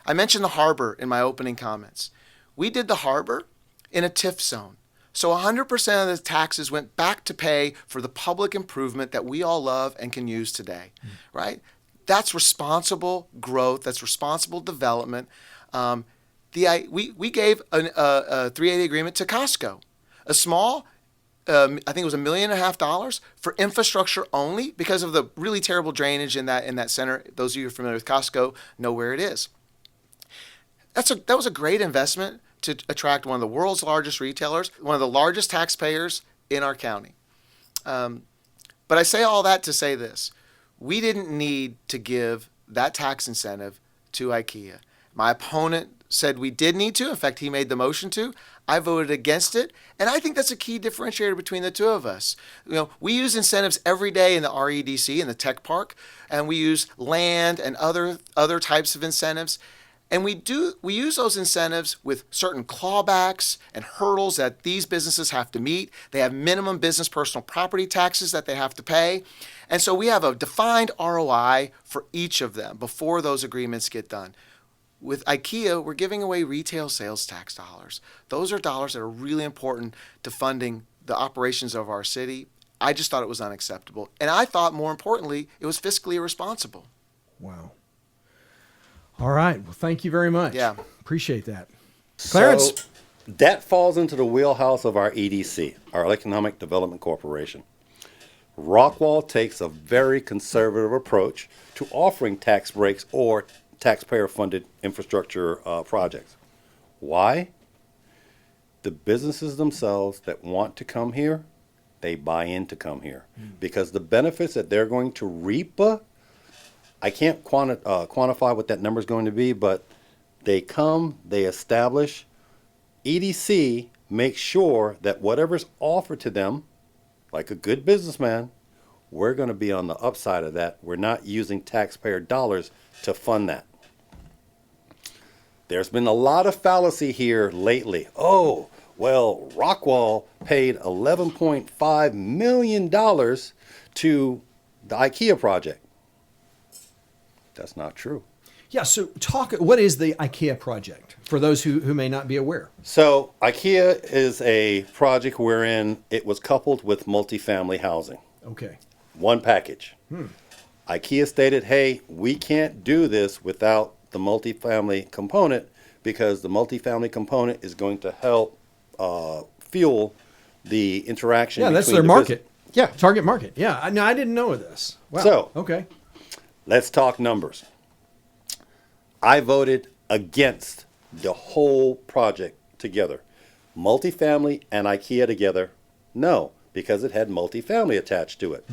I mentioned the harbor in my opening comments. We did the harbor in a TIF zone. So 100% of the taxes went back to pay for the public improvement that we all love and can use today, right? That's responsible growth. That's responsible development. We gave a 380 agreement to Costco, a small, I think it was $1.5 million for infrastructure only because of the really terrible drainage in that center. Those of you who are familiar with Costco know where it is. That was a great investment to attract one of the world's largest retailers, one of the largest taxpayers in our county. But I say all that to say this. We didn't need to give that tax incentive to IKEA. My opponent said we did need to. In fact, he made the motion to. I voted against it. And I think that's a key differentiator between the two of us. You know, we use incentives every day in the REDC, in the tech park, and we use land and other types of incentives. And we use those incentives with certain clawbacks and hurdles that these businesses have to meet. They have minimum business personal property taxes that they have to pay. And so we have a defined ROI for each of them before those agreements get done. With IKEA, we're giving away retail sales tax dollars. Those are dollars that are really important to funding the operations of our city. I just thought it was unacceptable. And I thought, more importantly, it was fiscally irresponsible. Wow. All right. Well, thank you very much. Yeah. Appreciate that. Clarence? So that falls into the wheelhouse of our EDC, our Economic Development Corporation. Rockwall takes a very conservative approach to offering tax breaks or taxpayer-funded infrastructure projects. Why? The businesses themselves that want to come here, they buy in to come here. Because the benefits that they're going to reap, I can't quantify what that number is going to be, but they come, they establish. EDC makes sure that whatever's offered to them, like a good businessman, we're going to be on the upside of that. We're not using taxpayer dollars to fund that. There's been a lot of fallacy here lately. Oh, well, Rockwall paid $11.5 million to the IKEA project. That's not true. Yeah, so what is the IKEA project for those who may not be aware? So IKEA is a project wherein it was coupled with multifamily housing. Okay. One package. IKEA stated, hey, we can't do this without the multifamily component because the multifamily component is going to help fuel the interaction. Yeah, that's between their market. Yeah. Target market. Yeah. No, I didn't know this. Wow. So, okay. Let's talk numbers. I voted against the whole project together. Multifamily and IKEA together, no, because it had multifamily attached to it.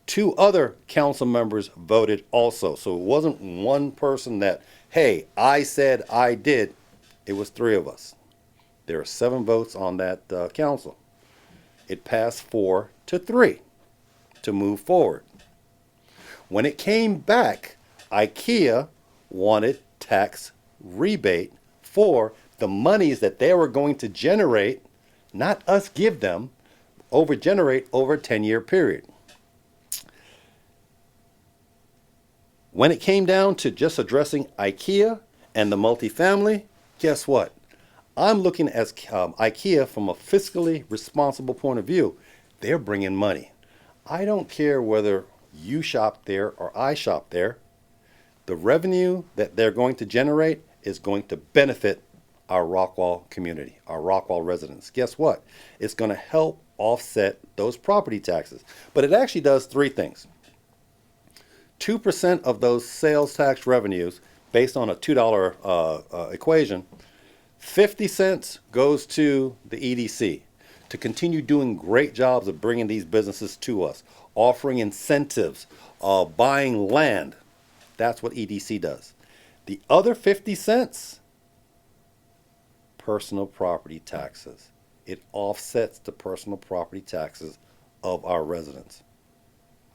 2 other council members voted also. So it wasn't one person that, hey, I said I did. It was 3 of us. There are 7 votes on that council. It passed 4-3 to move forward. When it came back, IKEA wanted tax rebate for the monies that they were going to generate, not us give them, generate over a 10-year period. When it came down to just addressing IKEA and the multifamily, guess what? I'm looking at IKEA from a fiscally responsible point of view. They're bringing money. I don't care whether you shop there or I shop there. The revenue that they're going to generate is going to benefit our Rockwall community, our Rockwall residents. Guess what? It's going to help offset those property taxes. But it actually does three things. 2% of those sales tax revenues, based on a $2 equation, 50 cents goes to the EDC to continue doing great jobs of bringing these businesses to us, offering incentives, buying land. That's what EDC does. The other 50 cents, personal property taxes. It offsets the personal property taxes of our residents.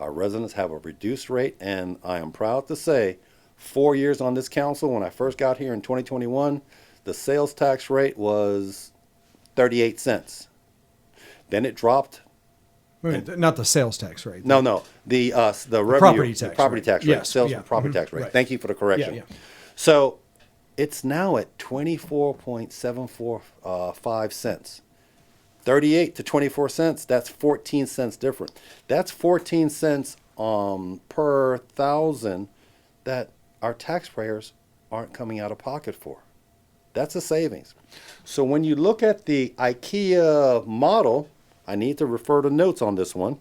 Our residents have a reduced rate, and I am proud to say 4 years on this council, when I first got here in 2021, the sales tax rate was 38 cents. Then it dropped. Not the sales tax rate. No, the revenue, property tax property rate. tax rate, Yes, sales yeah. property tax rate. Right. Thank you for the correction. Yeah. So it's now at 24.745 cents. 38 to 24 cents, that's 14 cents different. That's 14 cents per thousand that our taxpayers aren't coming out of pocket for. That's a savings. So when you look at the IKEA model, I need to refer to notes on this one.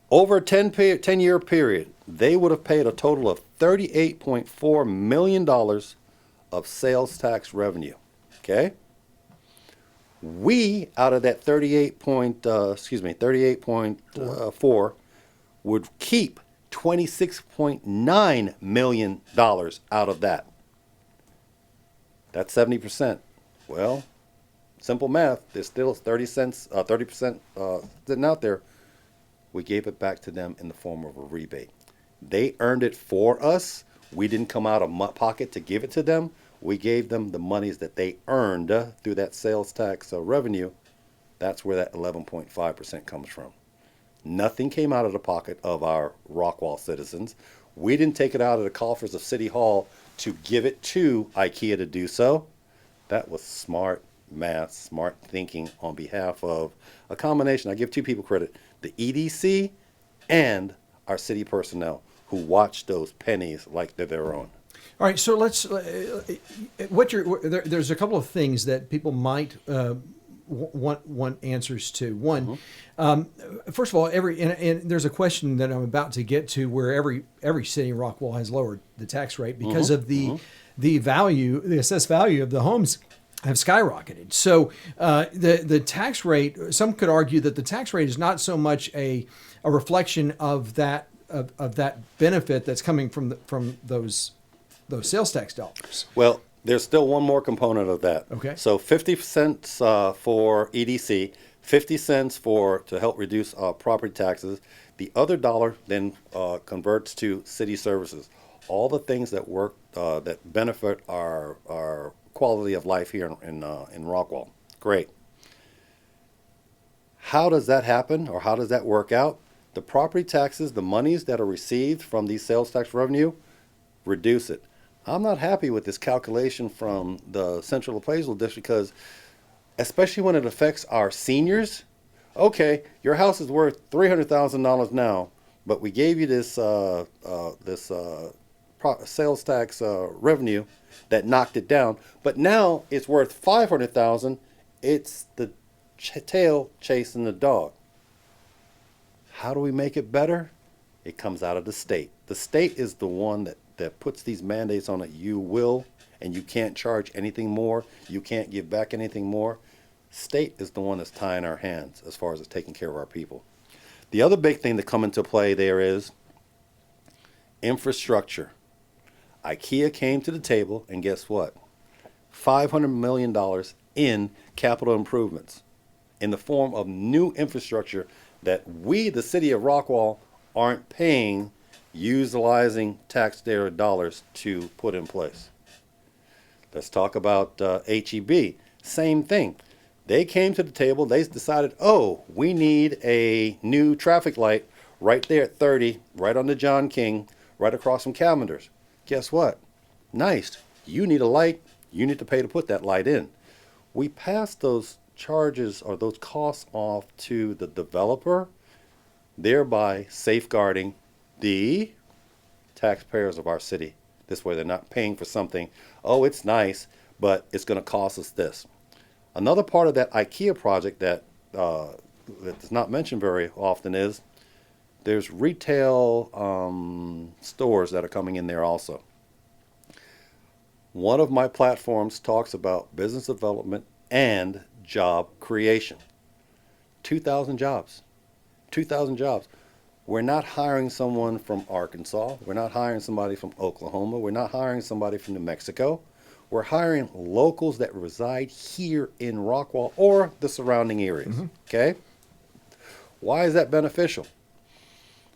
Over a 10-year period, they would have paid a total of $38.4 million of sales tax revenue. Okay? We, out of that 38.4, would keep $26.9 million out of that. That's 70%. Well, simple math. There's still 30% sitting out there. We gave it back to them in the form of a rebate. They earned it for us. We didn't come out of my pocket to give it to them. We gave them the monies that they earned through that sales tax revenue. That's where that 11.5% comes from. Nothing came out of the pocket of our Rockwall citizens. We didn't take it out of the coffers of City Hall to give it to IKEA to do so. That was smart math, smart thinking on behalf of a combination. I give two people credit, the EDC and our city personnel who watch those pennies like they're their own. All right, so let's. There's a couple of things that people might want answers to. One, first of all, and there's a question that I'm about to get to where every city in Rockwall has lowered the tax rate because of the value, the assessed value of the homes have skyrocketed. So the tax rate, some could argue that the tax rate is not so much a reflection of that benefit that's coming from those sales tax dollars. Well, there's still one more component of that. Okay. So 50 cents for EDC, 50 cents to help reduce property taxes. The other dollar then converts to city services. All the things that work that benefit our quality of life here in Rockwall. Great. How does that happen, or how does that work out? The property taxes, the monies that are received from these sales tax revenue, reduce it. I'm not happy with this calculation from the Central Appraisal District because, especially when it affects our seniors, okay, your house is worth $300,000 now, but we gave you this sales tax revenue that knocked it down, but now it's worth $500,000. It's the tail chasing the dog. How do we make it better? It comes out of the state. The state is the one that puts these mandates on it. You will, and you can't charge anything more. You can't give back anything more. State is the one that's tying our hands as far as taking care of our people. The other big thing that come into play there is infrastructure. IKEA came to the table, and guess what? $500 million in capital improvements in the form of new infrastructure that we, the city of Rockwall, aren't paying utilizing taxpayer dollars to put in place. Let's talk about HEB. Same thing. They came to the table. They decided, oh, we need a new traffic light right there at 30, right on the John King, right across from Cavender's. Guess what? Nice. You need a light. You need to pay to put that light in. We passed those charges or those costs off to the developer, thereby safeguarding the taxpayers of our city. This way they're not paying for something, oh, it's nice, but it's going to cost us this. Another part of that IKEA project that is not mentioned very often is there's retail stores that are coming in there also. One of my platforms talks about business development and job creation. 2,000 jobs. 2,000 jobs. We're not hiring someone from Arkansas. We're not hiring somebody from Oklahoma. We're not hiring somebody from New Mexico. We're hiring locals that reside here in Rockwall or the surrounding areas. Okay? Why is that beneficial?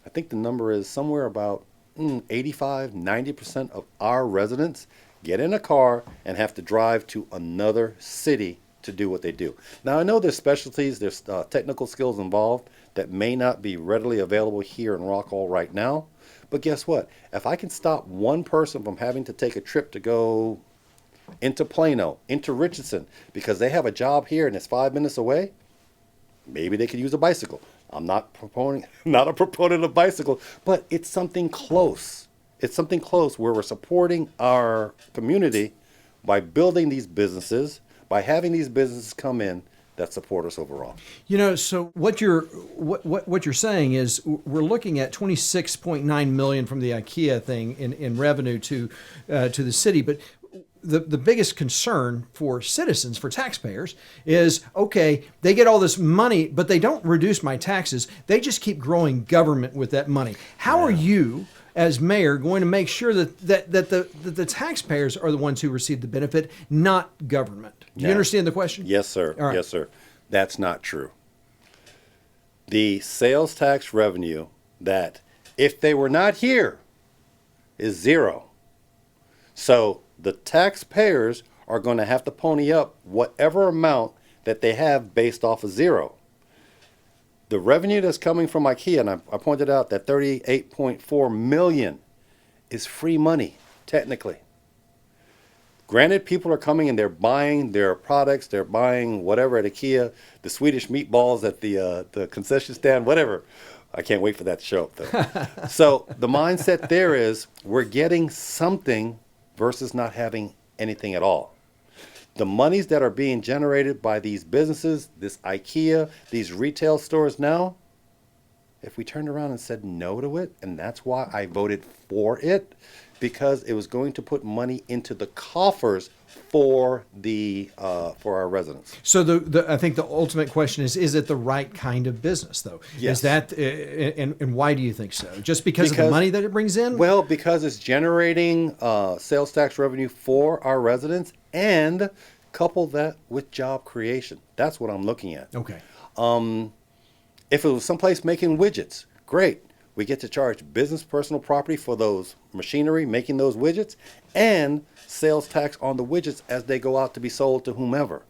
I think the number is somewhere about 85, 90% of our residents get in a car and have to drive to another city to do what they do. Now, I know there's specialties, there's technical skills involved that may not be readily available here in Rockwall right now. But guess what? If I can stop one person from having to take a trip to go into Plano, into Richardson, because they have a job here and it's 5 minutes away, maybe they could use a bicycle. I'm not a proponent of bicycle, but it's something close. It's something close where we're supporting our community by building these businesses, by having these businesses come in that support us overall. You know, so what you're saying is we're looking at $26.9 million from the IKEA thing in revenue to the city, but the biggest concern for citizens, for taxpayers, is, okay, they get all this money, but they don't reduce my taxes. They just keep growing government with that money. How are you, as mayor, going to make sure that the taxpayers are the ones who receive the benefit, not government? Do you understand the question? Yes, sir. All right. Yes, sir. That's not true. The sales tax revenue that, if they were not here, is zero. So the taxpayers are going to have to pony up whatever amount that they have based off of zero. The revenue that's coming from IKEA, and I pointed out that $38.4 million is free money, technically. Granted, people are coming and they're buying their products, they're buying whatever at IKEA, the Swedish meatballs at the concession stand, whatever. I can't wait for that to show up, though. So the mindset there is we're getting something versus not having anything at all. The monies that are being generated by these businesses, this IKEA, these retail stores now, if we turned around and said no to it, and that's why I voted for it, because it was going to put money into the coffers for our residents. So I think the ultimate question is it the right kind of business, though? Yes. Is that, and why do you think so? Just because of the money that it brings in? Well, because it's generating sales tax revenue for our residents, and couple that with job creation. That's what I'm looking at. Okay. If it was someplace making widgets, great. We get to charge business personal property for those machinery making those widgets and sales tax on the widgets as they go out to be sold to whomever.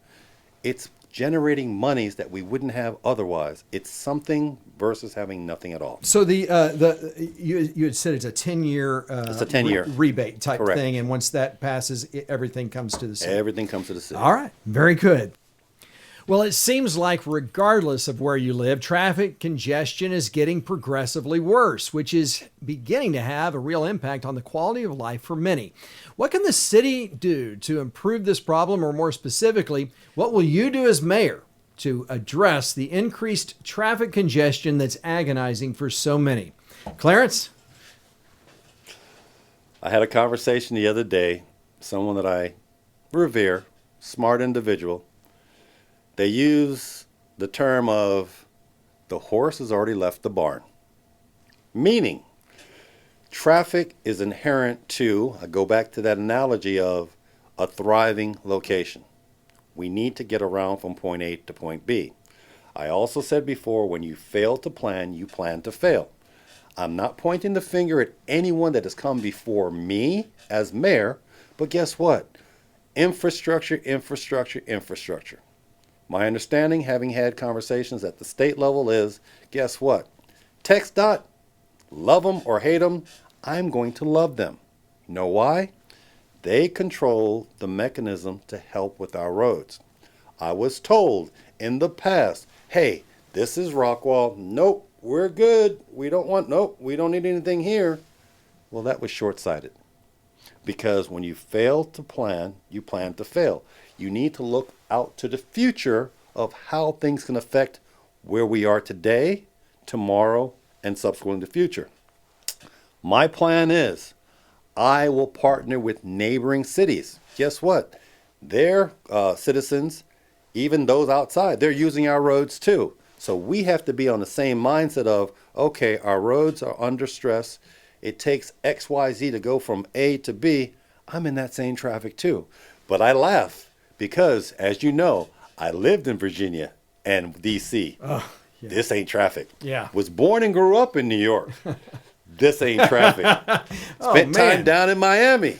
It's generating monies that we wouldn't have otherwise. It's something versus having nothing at all. So you had said it's a 10-year It's a 10-year rebate type Correct. thing, and once that passes, everything comes to the city. Everything comes to the city. All right, very good. Well, it seems like regardless of where you live, traffic congestion is getting progressively worse, which is beginning to have a real impact on the quality of life for many. What can the city do to improve this problem, or more specifically, what will you do as mayor to address the increased traffic congestion that's agonizing for so many? Clarence? I had a conversation the other day, someone that I revere, smart individual. They use the term of the horse has already left the barn. Meaning, traffic is inherent to, I go back to that analogy of a thriving location. We need to get around from point A to point B. I also said before, when you fail to plan, you plan to fail. I'm not pointing the finger at anyone that has come before me as mayor, but guess what? Infrastructure, infrastructure, infrastructure. My understanding, having had conversations at the state level, is guess what? TxDOT, love them or hate them, I'm going to love them. You know why? They control the mechanism to help with our roads. I was told in the past, hey, this is Rockwall. Nope, we're good. We don't need anything here. Well, that was short-sighted. Because when you fail to plan, you plan to fail. You need to look out to the future of how things can affect where we are today, tomorrow, and subsequently the future. My plan is I will partner with neighboring cities. Guess what? Their citizens, even those outside, they're using our roads too. So we have to be on the same mindset of, okay, our roads are under stress. It takes XYZ to go from A to B. I'm in that same traffic too. But I laugh because, as you know, I lived in Virginia and D.C. Oh, yeah. This ain't traffic. Yeah. Was born and grew up in New York. This ain't traffic. Spent time down in Miami.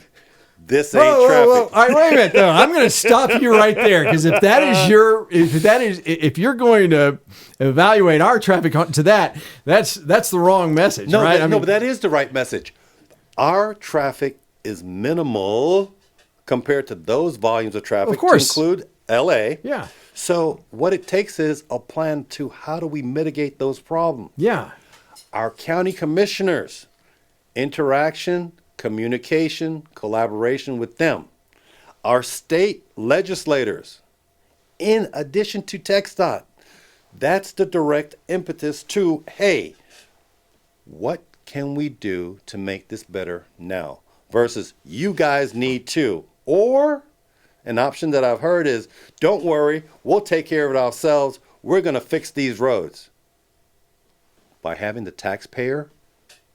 This ain't traffic. Whoa. All right, wait a minute though. I'm going to stop you right there because if you're going to evaluate our traffic to that's the wrong message, no, right? But that is the right message. Our traffic is minimal compared to those volumes of traffic, of course, to include LA. Yeah. So what it takes is a plan to how do we mitigate those problems. Yeah. Our county commissioners, interaction, communication, collaboration with them. Our state legislators, in addition to TxDOT, that's the direct impetus to, hey, what can we do to make this better now? Versus you guys need to. Or an option that I've heard is, don't worry, we'll take care of it ourselves. We're going to fix these roads. By having the taxpayer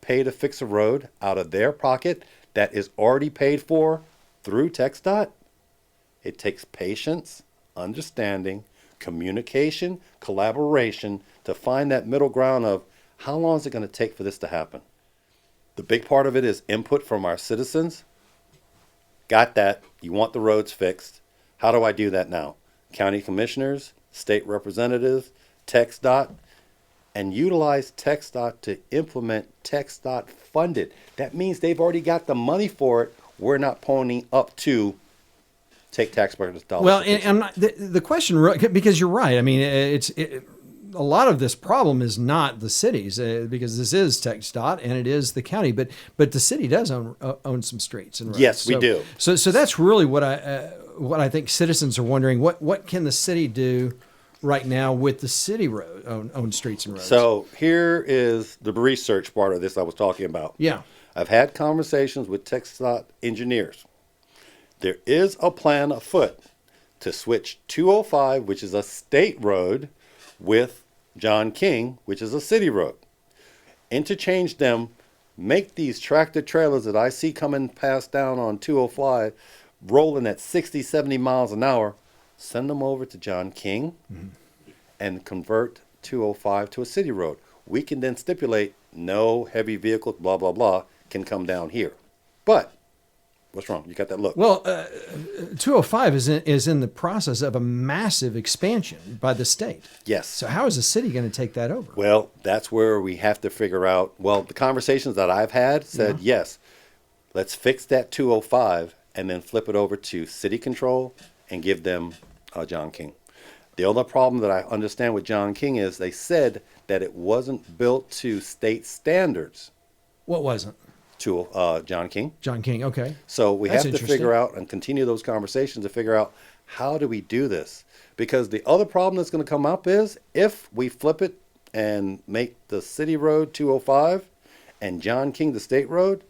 pay to fix a road out of their pocket that is already paid for through TxDOT, it takes patience, understanding, communication, collaboration to find that middle ground of how long is it going to take for this to happen. The big part of it is input from our citizens. Got that. You want the roads fixed. How do I do that now? County commissioners, state representatives, TxDOT, and utilize TxDOT to implement TxDOT funded. That means they've already got the money for it. We're not ponying up to take taxpayers' dollars. Well, and I'm not, the question, because you're right. I mean, a lot of this problem is not the cities because this is TxDOT and it is the county, but the city does own some streets and roads. Yes, we do. So that's really what I think citizens are wondering. What can the city do right now with the city owned streets and roads? So here is the research part of this I was talking about. Yeah. I've had conversations with TxDOT engineers. There is a plan afoot to switch 205, which is a state road, with John King, which is a city road. Interchange them, make these tractor trailers that I see coming past down on 205, rolling at 60, 70 miles an hour, send them over to John King and convert 205 to a city road. We can then stipulate no heavy vehicles, blah, blah, blah, can come down here. But what's wrong? You got that look. Well, 205 is in the process of a massive expansion by the state. Yes. So how is the city going to take that over? Well, that's where we have to figure out. Well, the conversations that I've had said, yes, let's fix that 205 and then flip it over to city control and give them John King. The other problem that I understand with John King is they said that it wasn't built to state standards. What wasn't? To John King. John King, okay. So we That's have to figure out and continue those conversations to figure out how do we do this? Because the other problem that's going to come up is if we flip it and make the city road 205 and John King the state road,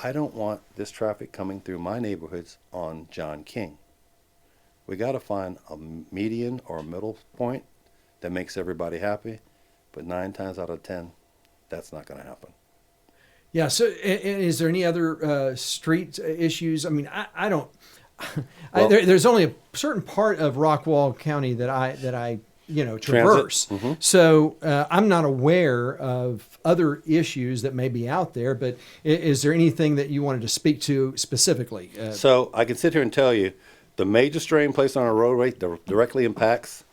I don't want this traffic coming through my neighborhoods on John King. We got to find a median or a middle point that makes everybody happy, but 9 times out of 10, that's not going to happen. Yeah. So, is there any other street issues? I mean, I don't. Well, there's only a certain part of Rockwall County that I traverse. So I'm not aware of other issues that may be out there, but is there anything that you wanted to speak to specifically? So I can sit here and tell you the major strain placed on our roadway directly impacts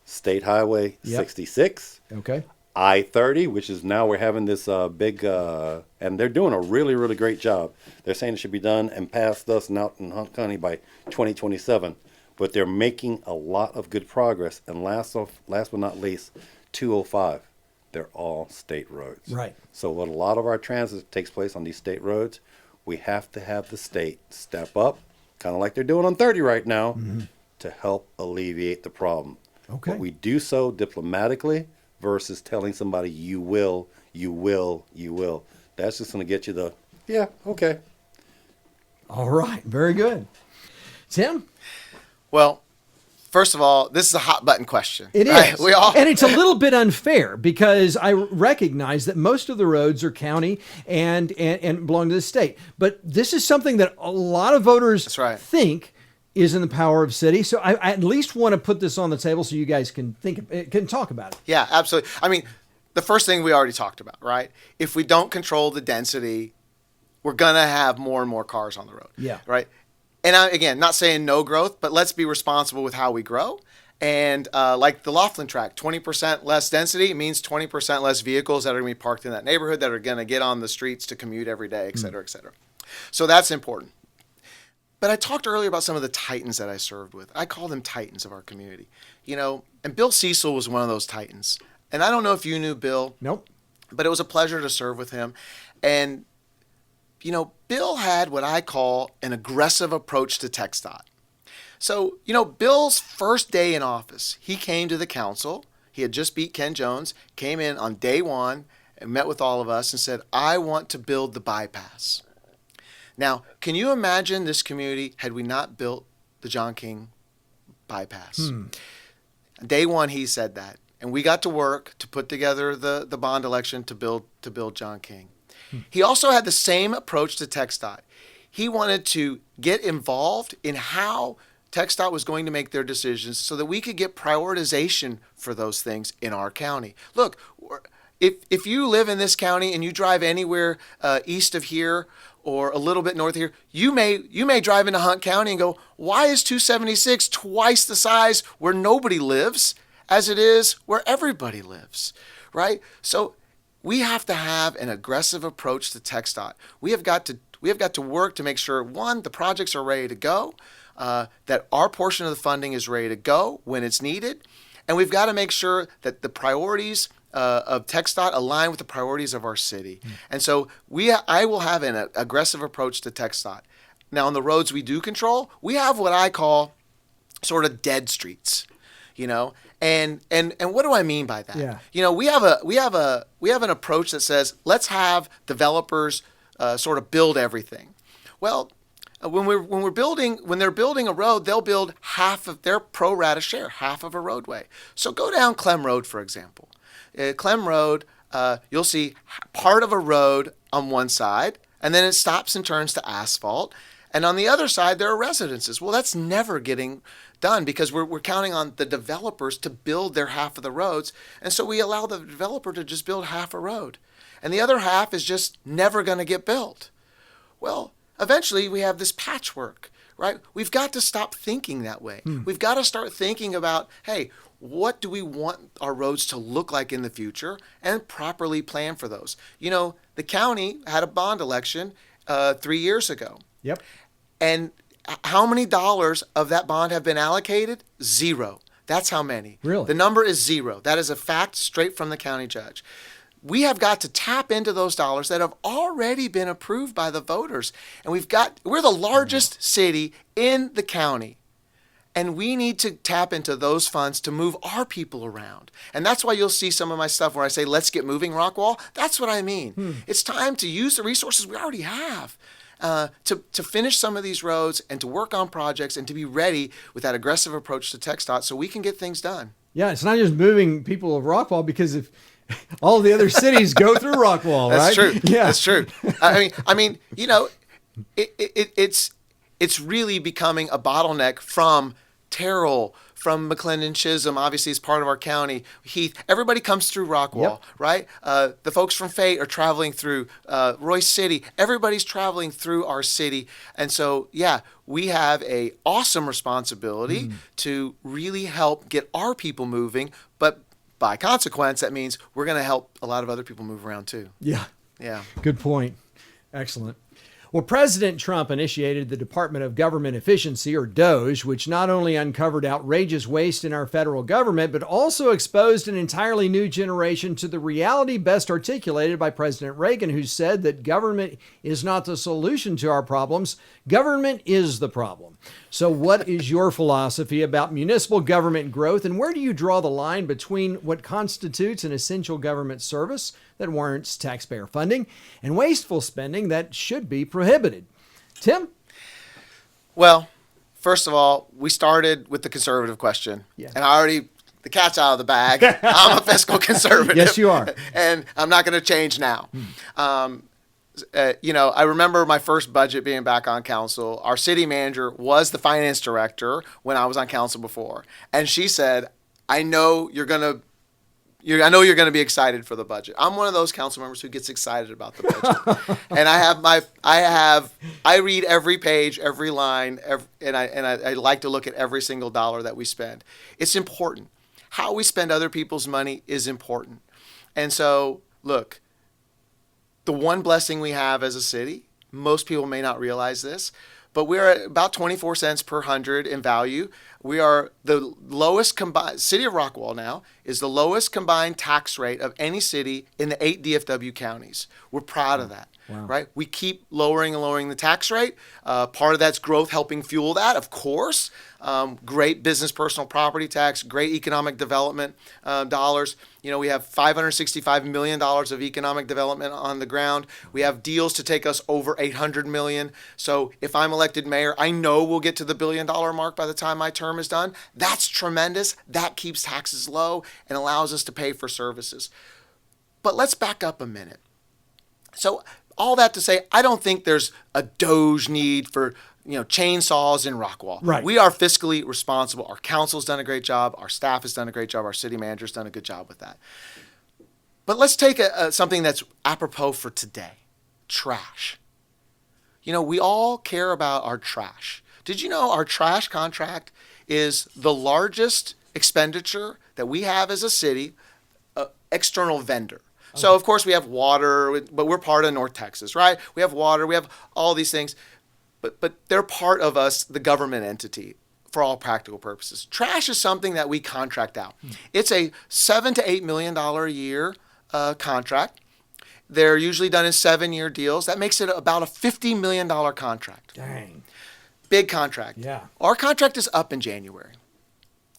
State Highway 66. Okay. I-30, which is now we're having this big, and they're doing a really, really great job. They're saying it should be done and passed us and out in Hunt County by 2027. But they're making a lot of good progress. And last but not least, 205. They're all state roads. Right. So what a lot of our transit takes place on these state roads, we have to have the state step up, kind of like they're doing on 30 right now, to help alleviate the problem. Okay. But we do so diplomatically versus telling somebody you will. That's just going to get you the, yeah, okay. All right. Very good. Tim? Well, first of all, this is a hot button question. It right? is. And it's a little bit unfair because I recognize that most of the roads are county and belong to the state. But this is something that a lot of voters think is in the power of city. So I at least want to put this on the table so you guys can talk about it. Yeah, absolutely. I mean, the first thing we already talked about, right? If we don't control the density, we're going to have more and more cars on the road. Yeah. Right? And again, not saying no growth, but let's be responsible with how we grow. And like the Laughlin track, 20% less density means 20% less vehicles that are going to be parked in that neighborhood that are going to get on the streets to commute every day, et cetera, et cetera. So that's important. But I talked earlier about some of the titans that I served with. I call them titans of our community. And Bill Cecil was one of those titans. And I don't know if you knew Bill. Nope. But it was a pleasure to serve with him. And Bill had what I call an aggressive approach to TxDOT. So, Bill's first day in office, he came to the council. He had just beat Ken Jones, came in on day one and met with all of us and said, I want to build the bypass. Now, can you imagine this community had we not built the John King bypass? Day one, he said that. And we got to work to put together the bond election to build John King. He also had the same approach to TxDOT. He wanted to get involved in how TxDOT was going to make their decisions so that we could get prioritization for those things in our county. Look, if you live in this county and you drive anywhere east of here or a little bit north of here, you may drive into Hunt County and go, why is 276 twice the size where nobody lives as it is where everybody lives, right? So we have to have an aggressive approach to TxDOT. We have got to work to make sure, one, the projects are ready to go, that our portion of the funding is ready to go when it's needed, and we've got to make sure that the priorities of TxDOT align with the priorities of our city. And so I will have an aggressive approach to TxDOT. Now, on the roads we do control, we have what I call sort of dead streets. And what do I mean by that? Yeah. We have an approach that says let's have developers sort of build everything. Well, when they're building a road, they'll build half of their pro rata share, half of a roadway. So go down Clem Road, for example. Clem Road, you'll see part of a road on one side, and then it stops and turns to asphalt. And on the other side, there are residences. Well, that's never getting done because we're counting on the developers to build their half of the roads. And so we allow the developer to just build half a road. And the other half is just never going to get built. Well, eventually we have this patchwork, right? We've got to stop thinking that way. We've got to start thinking about, hey, what do we want our roads to look like in the future and properly plan for those? The county had a bond election 3 years ago. Yep. And how many dollars of that bond have been allocated? 0. That's how many. Really? The number is 0. That is a fact straight from the county judge. We have got to tap into those dollars that have already been approved by the voters. And we're the largest city in the county. And we need to tap into those funds to move our people around. And that's why you'll see some of my stuff where I say, let's get moving, Rockwall. That's what I mean. It's time to use the resources we already have. To finish some of these roads and to work on projects and to be ready with that aggressive approach to TxDOT so we can get things done. Yeah, it's not just moving people of Rockwall because if all the other cities go through Rockwall, That's right? true. Yeah. That's true. I mean, it's really becoming a bottleneck from Terrell, from McClendon, Chisholm, obviously is part of our county. Heath, everybody comes through Rockwall, right? The folks from Fate are traveling through Royce City. Everybody's traveling through our city. And so, yeah, we have a awesome responsibility to really help get our people moving. But by consequence, that means we're going to help a lot of other people move around too. Yeah. Yeah. Good point. Excellent. Well, President Trump initiated the Department of Government Efficiency, or DOGE, which not only uncovered outrageous waste in our federal government, but also exposed an entirely new generation to the reality best articulated by President Reagan, who said that government is not the solution to our problems. Government is the problem. So what is your philosophy about municipal government growth, and where do you draw the line between what constitutes an essential government service that warrants taxpayer funding and wasteful spending that should be prohibited? Tim? Well, first of all, we started with the conservative question. Yeah. And the cat's out of the bag. I'm a fiscal conservative. Yes, you are. And I'm not going to change now. I remember my first budget being back on council. Our city manager was the finance director when I was on council before. And she said, I know you're going to be excited for the budget. I'm one of those council members who gets excited about the budget. And I read every page, every line, and I like to look at every single dollar that we spend. It's important. How we spend other people's money is important. And so, look, the one blessing we have as a city, most people may not realize this, but we're at about 24 cents per 100 in value. We are the lowest combined, city of Rockwall now is the lowest combined tax rate of any city in the 8 DFW counties. We're proud of that, right? We keep lowering and lowering the tax rate. Part of that's growth helping fuel that, of course. Great business personal property tax, great economic development dollars. We have $565 million of economic development on the ground. We have deals to take us over $800 million. So if I'm elected mayor, I know we'll get to the $1 billion mark by the time my term is done. That's tremendous. That keeps taxes low and allows us to pay for services. But let's back up a minute. So all that to say, I don't think there's a DOGE need for chainsaws in Rockwall. Right. We are fiscally responsible. Our council's done a great job. Our staff has done a great job. Our city manager's done a good job with that. But let's take something that's apropos for today. Trash. We all care about our trash. Did you know our trash contract is the largest expenditure that we have as a city, external vendor? Okay. So, of course, we have water, but we're part of North Texas, right? We have water. We have all these things. But they're part of us, the government entity, for all practical purposes. Trash is something that we contract out. It's a $7 to $8 million a year contract. They're usually done in 7-year deals. That makes it about a $50 million contract. Dang. Big contract. Yeah. Our contract is up in January.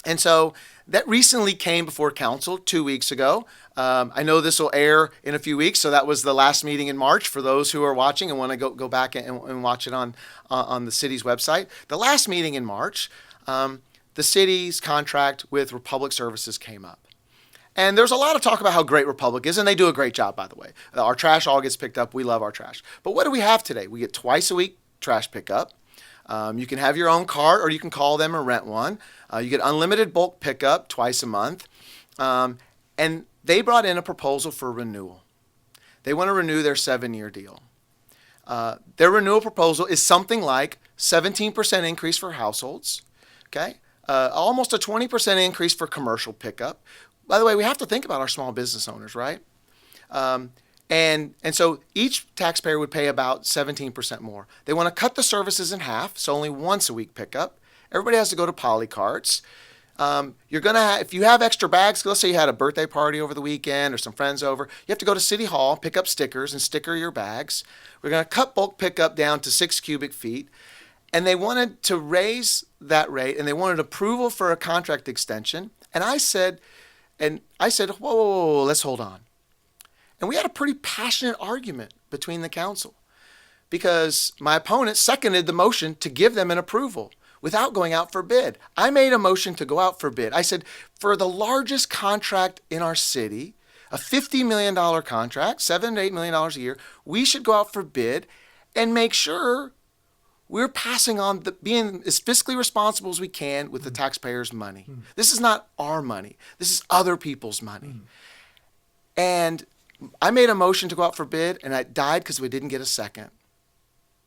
And so that recently came before council 2 weeks ago. I know this will air in a few weeks, so that was the last meeting in March for those who are watching and want to go back and watch it on the city's website. The last meeting in March, the city's contract with Republic Services came up. And there's a lot of talk about how great Republic is, and they do a great job, by the way. Our trash all gets picked up. We love our trash. But what do we have today? We get twice a week trash pickup. You can have your own cart, or you can call them and rent one. You get unlimited bulk pickup twice a month. And they brought in a proposal for renewal. They want to renew their 7-year deal. Their renewal proposal is something like 17% increase for households, okay? Almost a 20% increase for commercial pickup. By the way, we have to think about our small business owners, right? And so each taxpayer would pay about 17% more. They want to cut the services in half, so only once a week pickup. Everybody has to go to polycarts. You're going to have, if you have extra bags, let's say you had a birthday party over the weekend or some friends over, you have to go to City Hall, pick up stickers and sticker your bags. We're going to cut bulk pickup down to 6 cubic feet. And they wanted to raise that rate, and they wanted approval for a contract extension. And I said, whoa, let's hold on. And we had a pretty passionate argument between the council because my opponent seconded the motion to give them an approval without going out for bid. I made a motion to go out for bid. I said, for the largest contract in our city, a $50 million contract, $7 to $8 million a year, we should go out for bid and make sure we're passing on being as fiscally responsible as we can with the taxpayers' money. This is not our money. This is other people's money. And I made a motion to go out for bid, and it died because we didn't get a second.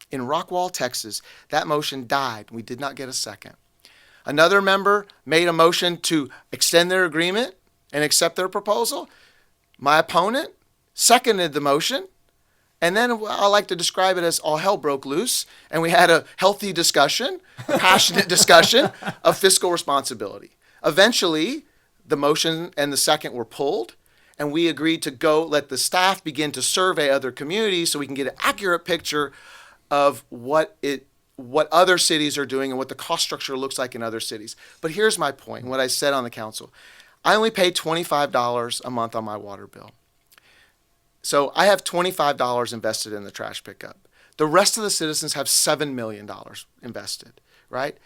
In Rockwall, Texas, that motion died. We did not get a second. Another member made a motion to extend their agreement and accept their proposal. My opponent seconded the motion. And then I like to describe it as all hell broke loose, and we had a healthy discussion, a passionate discussion of fiscal responsibility. Eventually, the motion and the second were pulled, and we agreed to go let the staff begin to survey other communities so we can get an accurate picture of what other cities are doing and what the cost structure looks like in other cities. But here's my point, and what I said on the council. I only pay $25 a month on my water bill. So I have $25 invested in the trash pickup. The rest of the citizens have $7 million invested, right?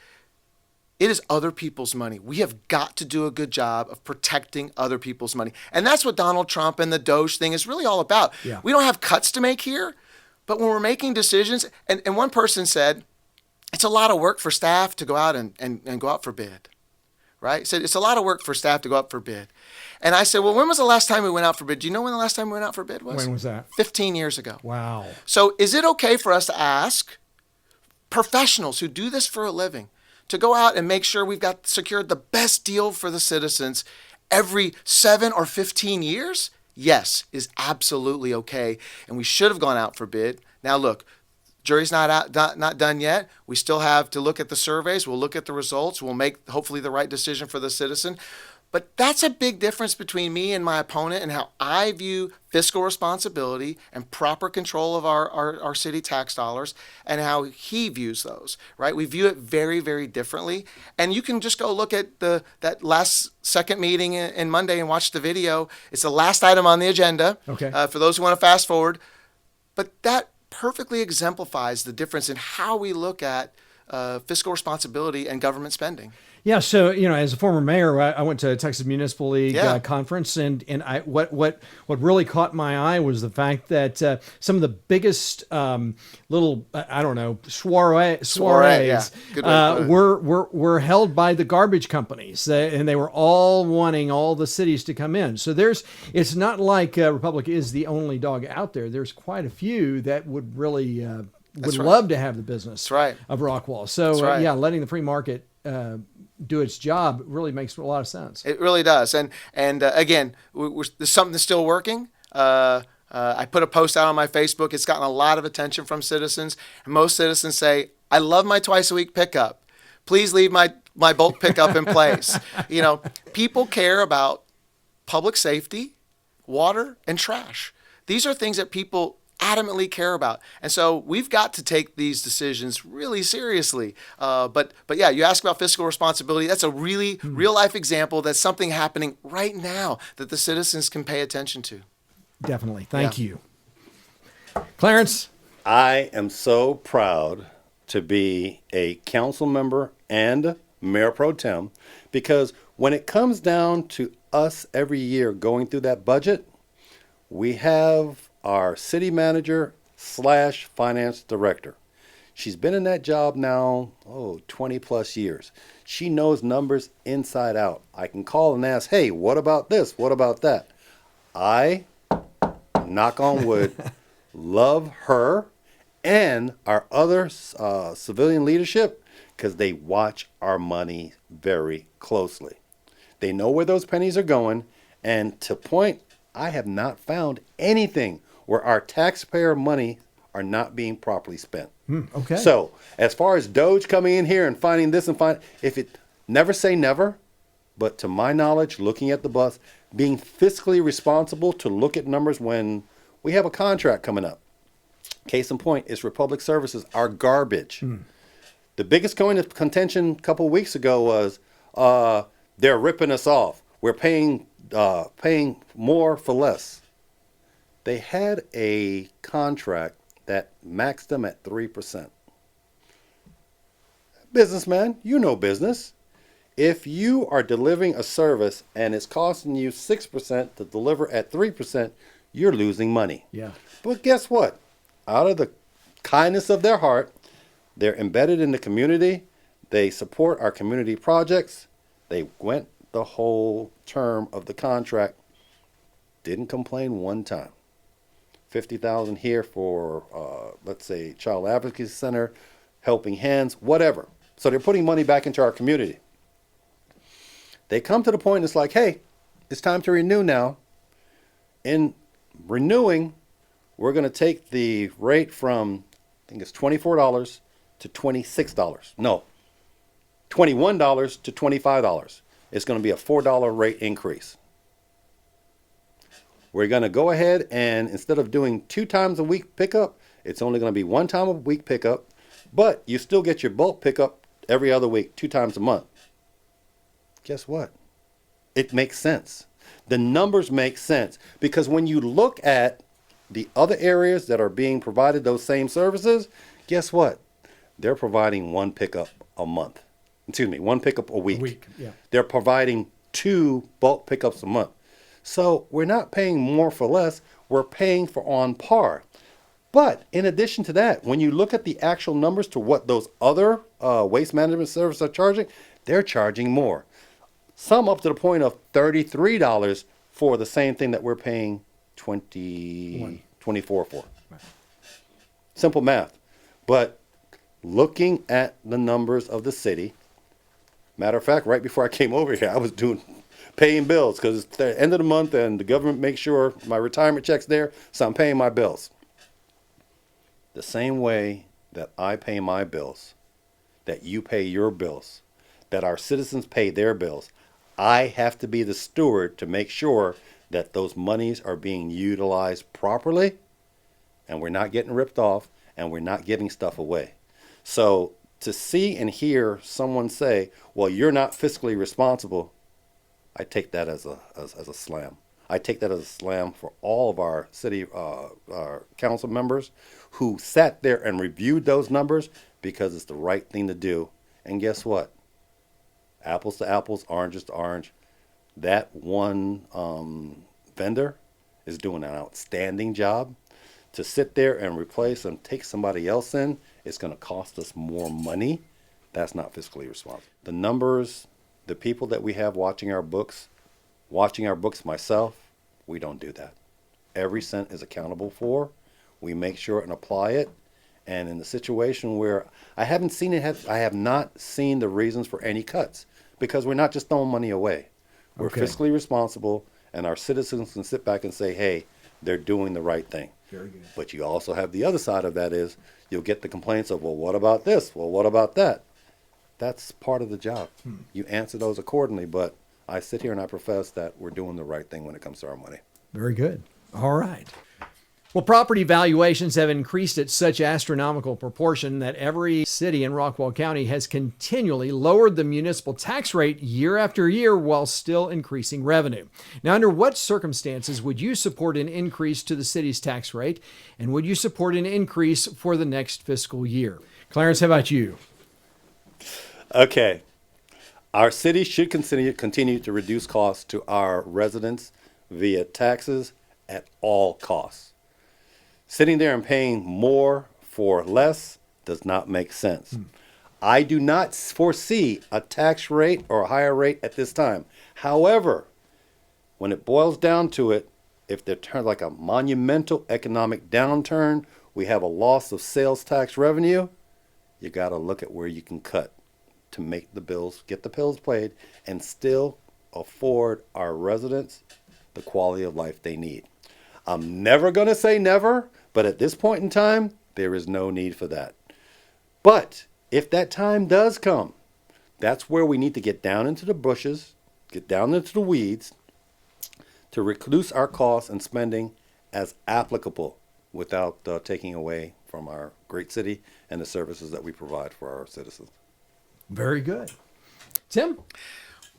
It is other people's money. We have got to do a good job of protecting other people's money. And that's what Donald Trump and the Doge thing is really all about. Yeah. We don't have cuts to make here, but when we're making decisions, and one person said, it's a lot of work for staff to go out and go out for bid, right? Said it's a lot of work for staff to go out for bid. And I said, well, when was the last time we went out for bid? Do you know when the last time we went out for bid was? When was that? 15 years ago. Wow. So is it okay for us to ask professionals who do this for a living to go out and make sure we've got secured the best deal for the citizens every 7 or 15 years? Yes, is absolutely okay. And we should have gone out for bid. Now look, jury's not done yet. We still have to look at the surveys. We'll look at the results. We'll make hopefully the right decision for the citizen. But that's a big difference between me and my opponent and how I view fiscal responsibility and proper control of our city tax dollars and how he views those, right? We view it very, very differently. And you can just go look at that last second meeting in Monday and watch the video. It's the last item on the agenda. Okay. For those who want to fast forward. But that perfectly exemplifies the difference in how we look at fiscal responsibility and government spending. Yeah, so as a former mayor, I went to a Texas Municipal League conference, and what really caught my eye was the fact that some of the biggest little soirees were held by the garbage companies, and they were all wanting all the cities to come in. So it's not like Republic is the only dog out there. There's quite a few that would really love to have the business of Rockwall. So letting the free market do its job really makes a lot of sense. It really does. And again, there's something that's still working. I put a post out on my Facebook. It's gotten a lot of attention from citizens. And most citizens say, I love my twice a week pickup. Please leave my bulk pickup in place. People care about public safety, water, and trash. These are things that people adamantly care about. And so we've got to take these decisions really seriously. But yeah, you ask about fiscal responsibility. That's a really real life example. That's something happening right now that the citizens can pay attention to. Definitely. Thank you. Clarence? I am so proud to be a council member and mayor pro tem, because when it comes down to us every year going through that budget, we have our city manager / finance director. She's been in that job now, 20 plus years. She knows numbers inside out. I can call and ask, hey, what about this? What about that? I, knock on wood, love her and our other civilian leadership because they watch our money very closely. They know where those pennies are going. And to point, I have not found anything where our taxpayer money are not being properly spent. Okay. So as far as Doge coming in here and finding this and never say never, but to my knowledge, looking at the bus, being fiscally responsible to look at numbers when we have a contract coming up. Case in point is Republic Services, our garbage. The biggest coin of contention a couple of weeks ago was they're ripping us off. We're paying more for less. They had a contract that maxed them at 3%. Businessman, you know business. If you are delivering a service and it's costing you 6% to deliver at 3%, you're losing money. Yeah. But guess what? Out of the kindness of their heart, They're embedded in the community. They support our community projects. They went the whole term of the contract. Didn't complain one time. $50,000 here for, let's say, Child Advocacy Center, Helping Hands, whatever. So they're putting money back into our community. They come to the point, it's like, hey, it's time to renew now. In renewing, we're going to take the rate from, I think it's $24 to $26. No, $21 to $25. It's going to be a $4 rate increase. We're going to go ahead and instead of doing 2 times a week pickup, it's only going to be 1 time a week pickup, but you still get your bulk pickup every other week, 2 times a month. Guess what? It makes sense. The numbers make sense because when you look at the other areas that are being provided those same services, guess what? They're providing 1 pickup a month. Excuse me, 1 pickup a week. Yeah. They're providing 2 bulk pickups a month. So we're not paying more for less, we're paying for on par. But in addition to that, when you look at the actual numbers to what those other waste management services are charging, they're charging more. Some up to the point of $33 for the same thing that we're paying $24 for. Right. Simple math. But looking at the numbers of the city, matter of fact, right before I came over here, I was paying bills because it's the end of the month and the government makes sure my retirement check's there, so I'm paying my bills. The same way that I pay my bills, that you pay your bills, that our citizens pay their bills, I have to be the steward to make sure that those monies are being utilized properly and we're not getting ripped off and we're not giving stuff away. So to see and hear someone say, well, you're not fiscally responsible, I take that as a slam. I take that as a slam for all of our city our council members who sat there and reviewed those numbers because it's the right thing to do. And guess what? Apples to apples, oranges to orange. That one vendor is doing an outstanding job. To sit there and replace and take somebody else in, it's going to cost us more money. That's not fiscally responsible. The numbers, the people that we have watching our books myself, we don't do that. Every cent is accountable for. We make sure and apply it. And in the situation where I have not seen the reasons for any cuts because we're not just throwing money away. We're fiscally responsible and our citizens can sit back and say, hey, they're doing the right thing. Very good. But you also have the other side of that is you'll get the complaints of, well, what about this? Well, what about that? That's part of the job. You answer those accordingly, but I sit here and I profess that we're doing the right thing when it comes to our money. Very good. All right. Well, property valuations have increased at such astronomical proportion that every city in Rockwall County has continually lowered the municipal tax rate year after year while still increasing revenue. Now, under what circumstances would you support an increase to the city's tax rate? And would you support an increase for the next fiscal year? Clarence, how about you? Okay. Our city should continue to reduce costs to our residents via taxes at all costs. Sitting there and paying more for less does not make sense. I do not foresee a tax rate or a higher rate at this time. However, when it boils down to it, if there turns like a monumental economic downturn, we have a loss of sales tax revenue, you got to look at where you can cut to make the bills, get the bills paid, and still afford our residents the quality of life they need. I'm never going to say never, but at this point in time, there is no need for that. But if that time does come, that's where we need to get down into the bushes, get down into the weeds, to reduce our costs and spending as applicable without taking away from our great city and the services that we provide for our citizens. Very good. Tim?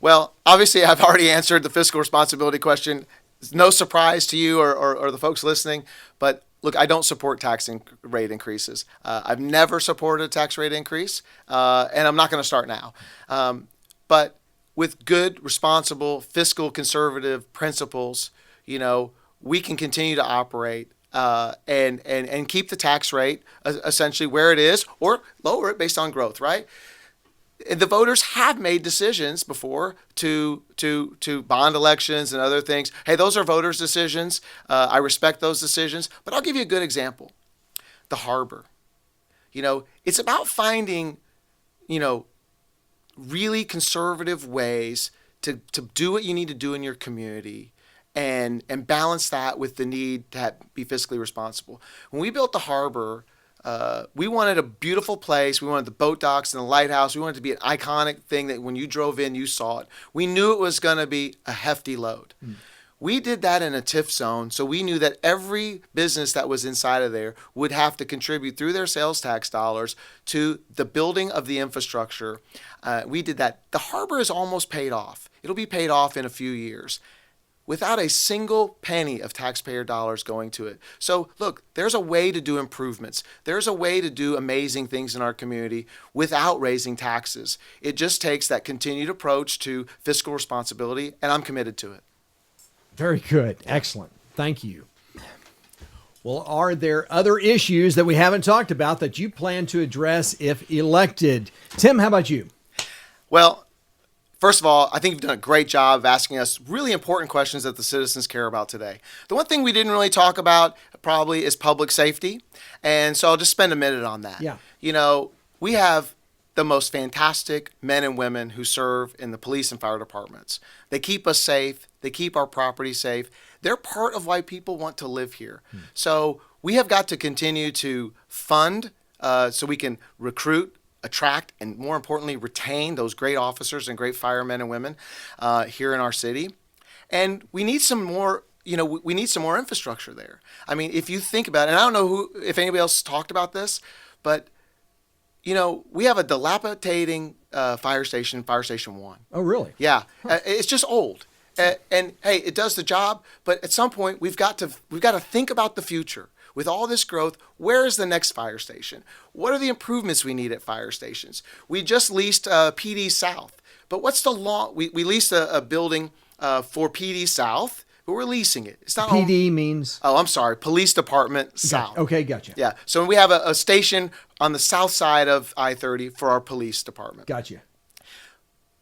Well, obviously, I've already answered the fiscal responsibility question. It's no surprise to you or the folks listening, but look, I don't support rate increases. I've never supported a tax rate increase, and I'm not going to start now. But with good, responsible, fiscal conservative principles, we can continue to operate and keep the tax rate essentially where it is, or lower it based on growth, right? The voters have made decisions before to bond elections and other things. Hey, those are voters' decisions. I respect those decisions. But I'll give you a good example. The harbor. It's about finding, really conservative ways to do what you need to do in your community and balance that with the need to be fiscally responsible. When we built the harbor, we wanted a beautiful place. We wanted the boat docks and the lighthouse. We wanted it to be an iconic thing that when you drove in, you saw it. We knew it was going to be a hefty load. We did that in a TIF zone, so we knew that every business that was inside of there would have to contribute through their sales tax dollars to the building of the infrastructure. We did that. The harbor is almost paid off. It'll be paid off in a few years without a single penny of taxpayer dollars going to it. So look, there's a way to do improvements. There's a way to do amazing things in our community without raising taxes. It just takes that continued approach to fiscal responsibility, and I'm committed to it. Very good. Excellent. Thank you. Well, are there other issues that we haven't talked about that you plan to address if elected? Tim, how about you? Well, first of all, I think you've done a great job of asking us really important questions that the citizens care about today. The one thing we didn't really talk about probably is public safety. And so I'll just spend a minute on that. Yeah. We have the most fantastic men and women who serve in the police and fire departments. They keep us safe. They keep our property safe. They're part of why people want to live here. So we have got to continue to fund so we can recruit, attract, and more importantly, retain those great officers and great firemen and women here in our city. And we need some more, we need some more infrastructure there. I mean, if you think about it, and I don't know if anybody else talked about this, but we have a dilapidating fire station, Fire Station 1. Oh, really? Yeah. It's just old. And hey, it does the job, but at some point we've got to think about the future. With all this growth, where is the next fire station? What are the improvements we need at fire stations? We just leased PD South, but what's we leased a building for PD South, but we're leasing it. It's not PD means? Oh, I'm sorry, Police Department South. Okay, gotcha. Yeah, so we have a station on the south side of I-30 for our police department. Gotcha.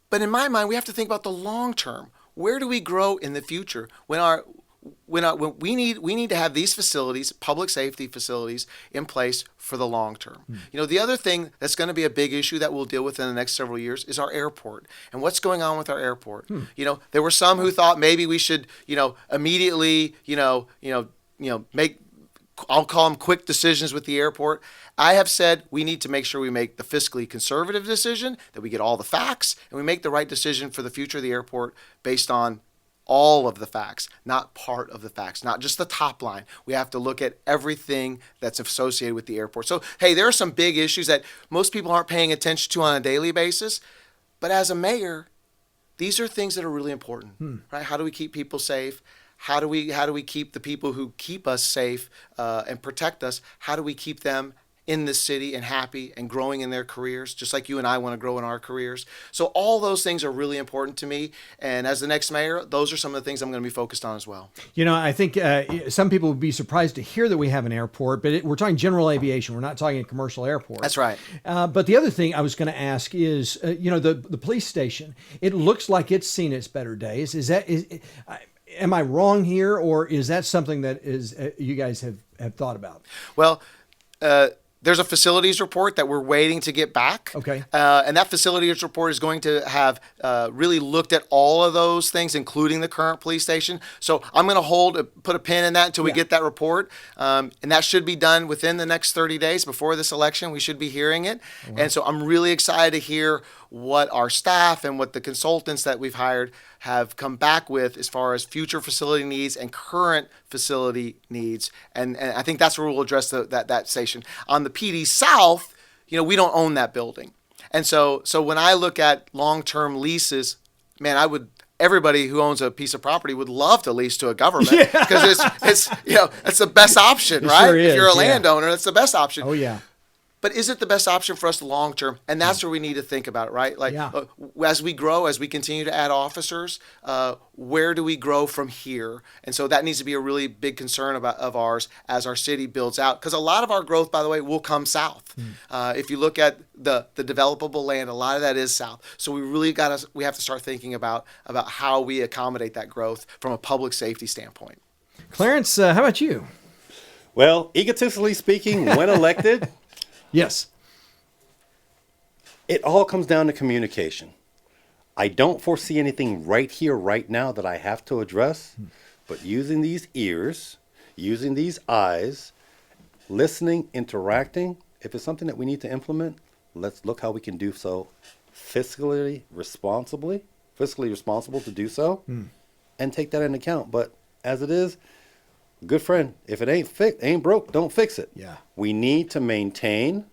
But in my mind, we have to think about the long term. Where do we grow in the future when we need to have these facilities, public safety facilities, in place for the long term? The other thing that's going to be a big issue that we'll deal with in the next several years is our airport and what's going on with our airport. There were some who thought maybe we should, immediately, make, I'll call them quick decisions with the airport. I have said we need to make sure we make the fiscally conservative decision, that we get all the facts, and we make the right decision for the future of the airport based on all of the facts, not part of the facts, not just the top line. We have to look at everything that's associated with the airport. So, hey, there are some big issues that most people aren't paying attention to on a daily basis, but as a mayor, these are things that are really important, right? How do we keep people safe? How do we keep the people who keep us safe and protect us? How do we keep them in this city and happy and growing in their careers, just like you and I want to grow in our careers? So all those things are really important to me. And as the next mayor, those are some of the things I'm going to be focused on as well. I think some people would be surprised to hear that we have an airport, but we're talking general aviation. We're not talking a commercial airport. That's right. But the other thing I was going to ask is, the police station, it looks like it's seen its better days. Am I wrong here, or is that something that you guys have thought about? Well, there's a facilities report that we're waiting to get back. Okay. And that facilities report is going to have really looked at all of those things, including the current police station. So I'm going to put a pin in that until we get that report. And that should be done within the next 30 days before this election. We should be hearing it. Oh, wow. And so I'm really excited to hear what our staff and what the consultants that we've hired have come back with as far as future facility needs and current facility needs. And I think that's where we'll address that station. On the PD South, we don't own that building. And so when I look at long-term leases, man, everybody who owns a piece of property would love to lease to a government because it's the best option, right? Sure is, if you're a landowner, that's the best option. Oh, yeah. But is it the best option for us long term? And that's where we need to think about it, right? Like as we grow, as we continue to add officers, where do we grow from here? And so that needs to be a really big concern of ours as our city builds out. Because a lot of our growth, by the way, will come south. If you look at the developable land, a lot of that is south. So we have to start thinking about how we accommodate that growth from a public safety standpoint. Clarence, how about you? Well, egotistically speaking, when elected, Yes. it all comes down to communication. I don't foresee anything right here, right now that I have to address, but using these ears, using these eyes, listening, interacting, if it's something that we need to implement, let's look how we can do so fiscally responsible to do so, and take that into account. But as it is, good friend, if it ain't broke, don't fix it. Yeah. We need to maintain,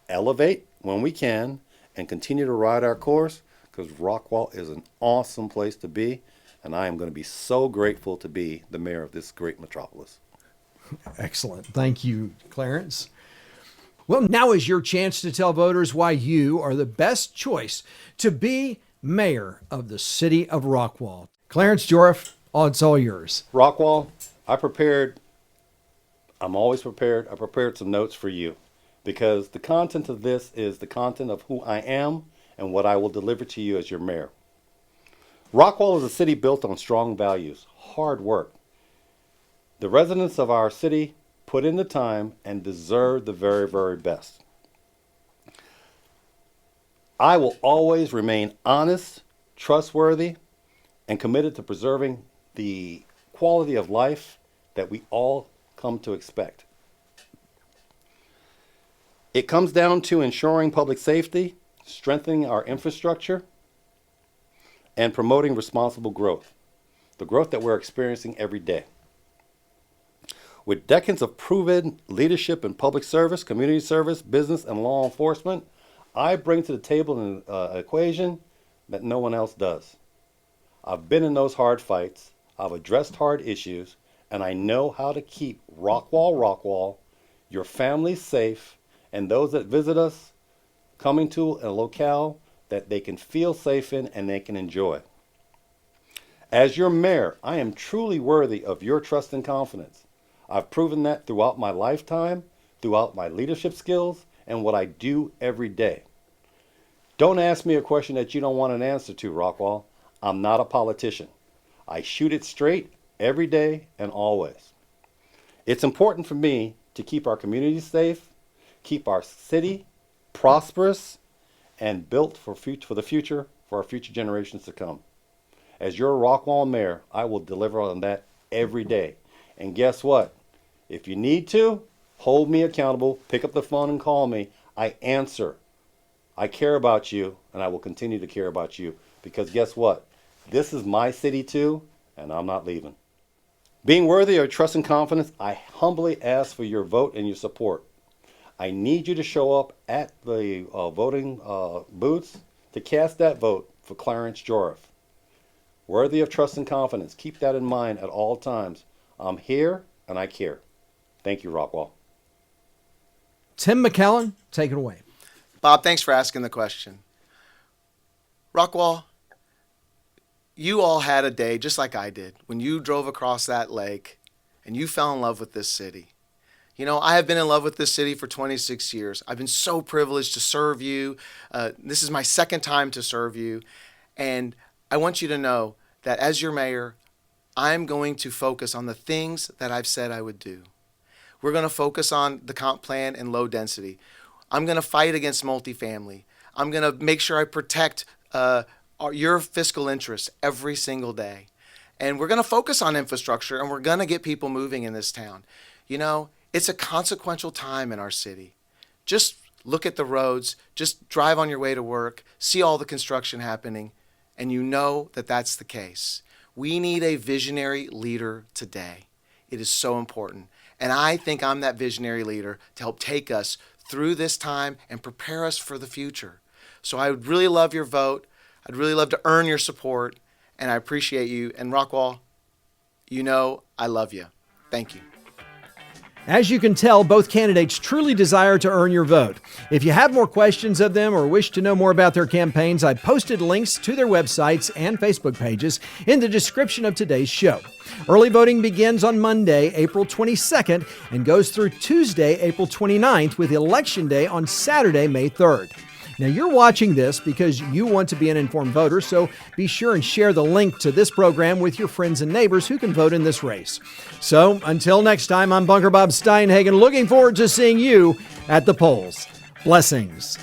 elevate when we can, and continue to ride our course, because Rockwall is an awesome place to be, and I am going to be so grateful to be the mayor of this great metropolis. Excellent. Thank you, Clarence. Well, now is your chance to tell voters why you are the best choice to be mayor of the city of Rockwall. Clarence Jorif, it's all yours. Rockwall, I'm always prepared. I prepared some notes for you, because the content of this is the content of who I am and what I will deliver to you as your mayor. Rockwall is a city built on strong values, hard work. The residents of our city put in the time and deserve the very, very best. I will always remain honest, trustworthy, and committed to preserving the quality of life that we all come to expect. It comes down to ensuring public safety, strengthening our infrastructure, and promoting responsible growth, the growth that we're experiencing every day. With decades of proven leadership in public service, community service, business, and law enforcement, I bring to the table an equation that no one else does. I've been in those hard fights, I've addressed hard issues, and I know how to keep Rockwall, your family safe, and those that visit us coming to a locale that they can feel safe in and they can enjoy. As your mayor, I am truly worthy of your trust and confidence. I've proven that throughout my lifetime, throughout my leadership skills, and what I do every day. Don't ask me a question that you don't want an answer to, Rockwall. I'm not a politician. I shoot it straight every day and always. It's important for me to keep our community safe, keep our city prosperous, and built for the future, for our future generations to come. As your Rockwall mayor, I will deliver on that every day. And guess what? If you need to, hold me accountable, pick up the phone and call me. I answer. I care about you, and I will continue to care about you, because guess what? This is my city too, and I'm not leaving. Being worthy of trust and confidence, I humbly ask for your vote and your support. I need you to show up at the voting booths to cast that vote for Clarence Jorif. Worthy of trust and confidence. Keep that in mind at all times. I'm here and I care. Thank you, Rockwall. Tim McCallum, take it away. Bob, thanks for asking the question. Rockwall, you all had a day just like I did when you drove across that lake and you fell in love with this city. You know, I have been in love with this city for 26 years. I've been so privileged to serve you. This is my second time to serve you. And I want you to know that as your mayor, I'm going to focus on the things that I've said I would do. We're going to focus on the comp plan and low density. I'm going to fight against multifamily. I'm going to make sure I protect your fiscal interests every single day. And we're going to focus on infrastructure, and we're going to get people moving in this town. You know, it's a consequential time in our city. Just look at the roads, just drive on your way to work, see all the construction happening, and you know that that's the case. We need a visionary leader today. It is so important. And I think I'm that visionary leader to help take us through this time and prepare us for the future. So I would really love your vote. I'd really love to earn your support, and I appreciate you. And Rockwall, you know I love you. Thank you. As you can tell, both candidates truly desire to earn your vote. If you have more questions of them or wish to know more about their campaigns, I posted links to their websites and Facebook pages in the description of today's show. Early voting begins on Monday, April 22nd, and goes through Tuesday, April 29th, with Election Day on Saturday, May 3rd. Now, you're watching this because you want to be an informed voter, so be sure and share the link to this program with your friends and neighbors who can vote in this race. So, until next time, I'm Bunker Bob Steinhagen, looking forward to seeing you at the polls. Blessings.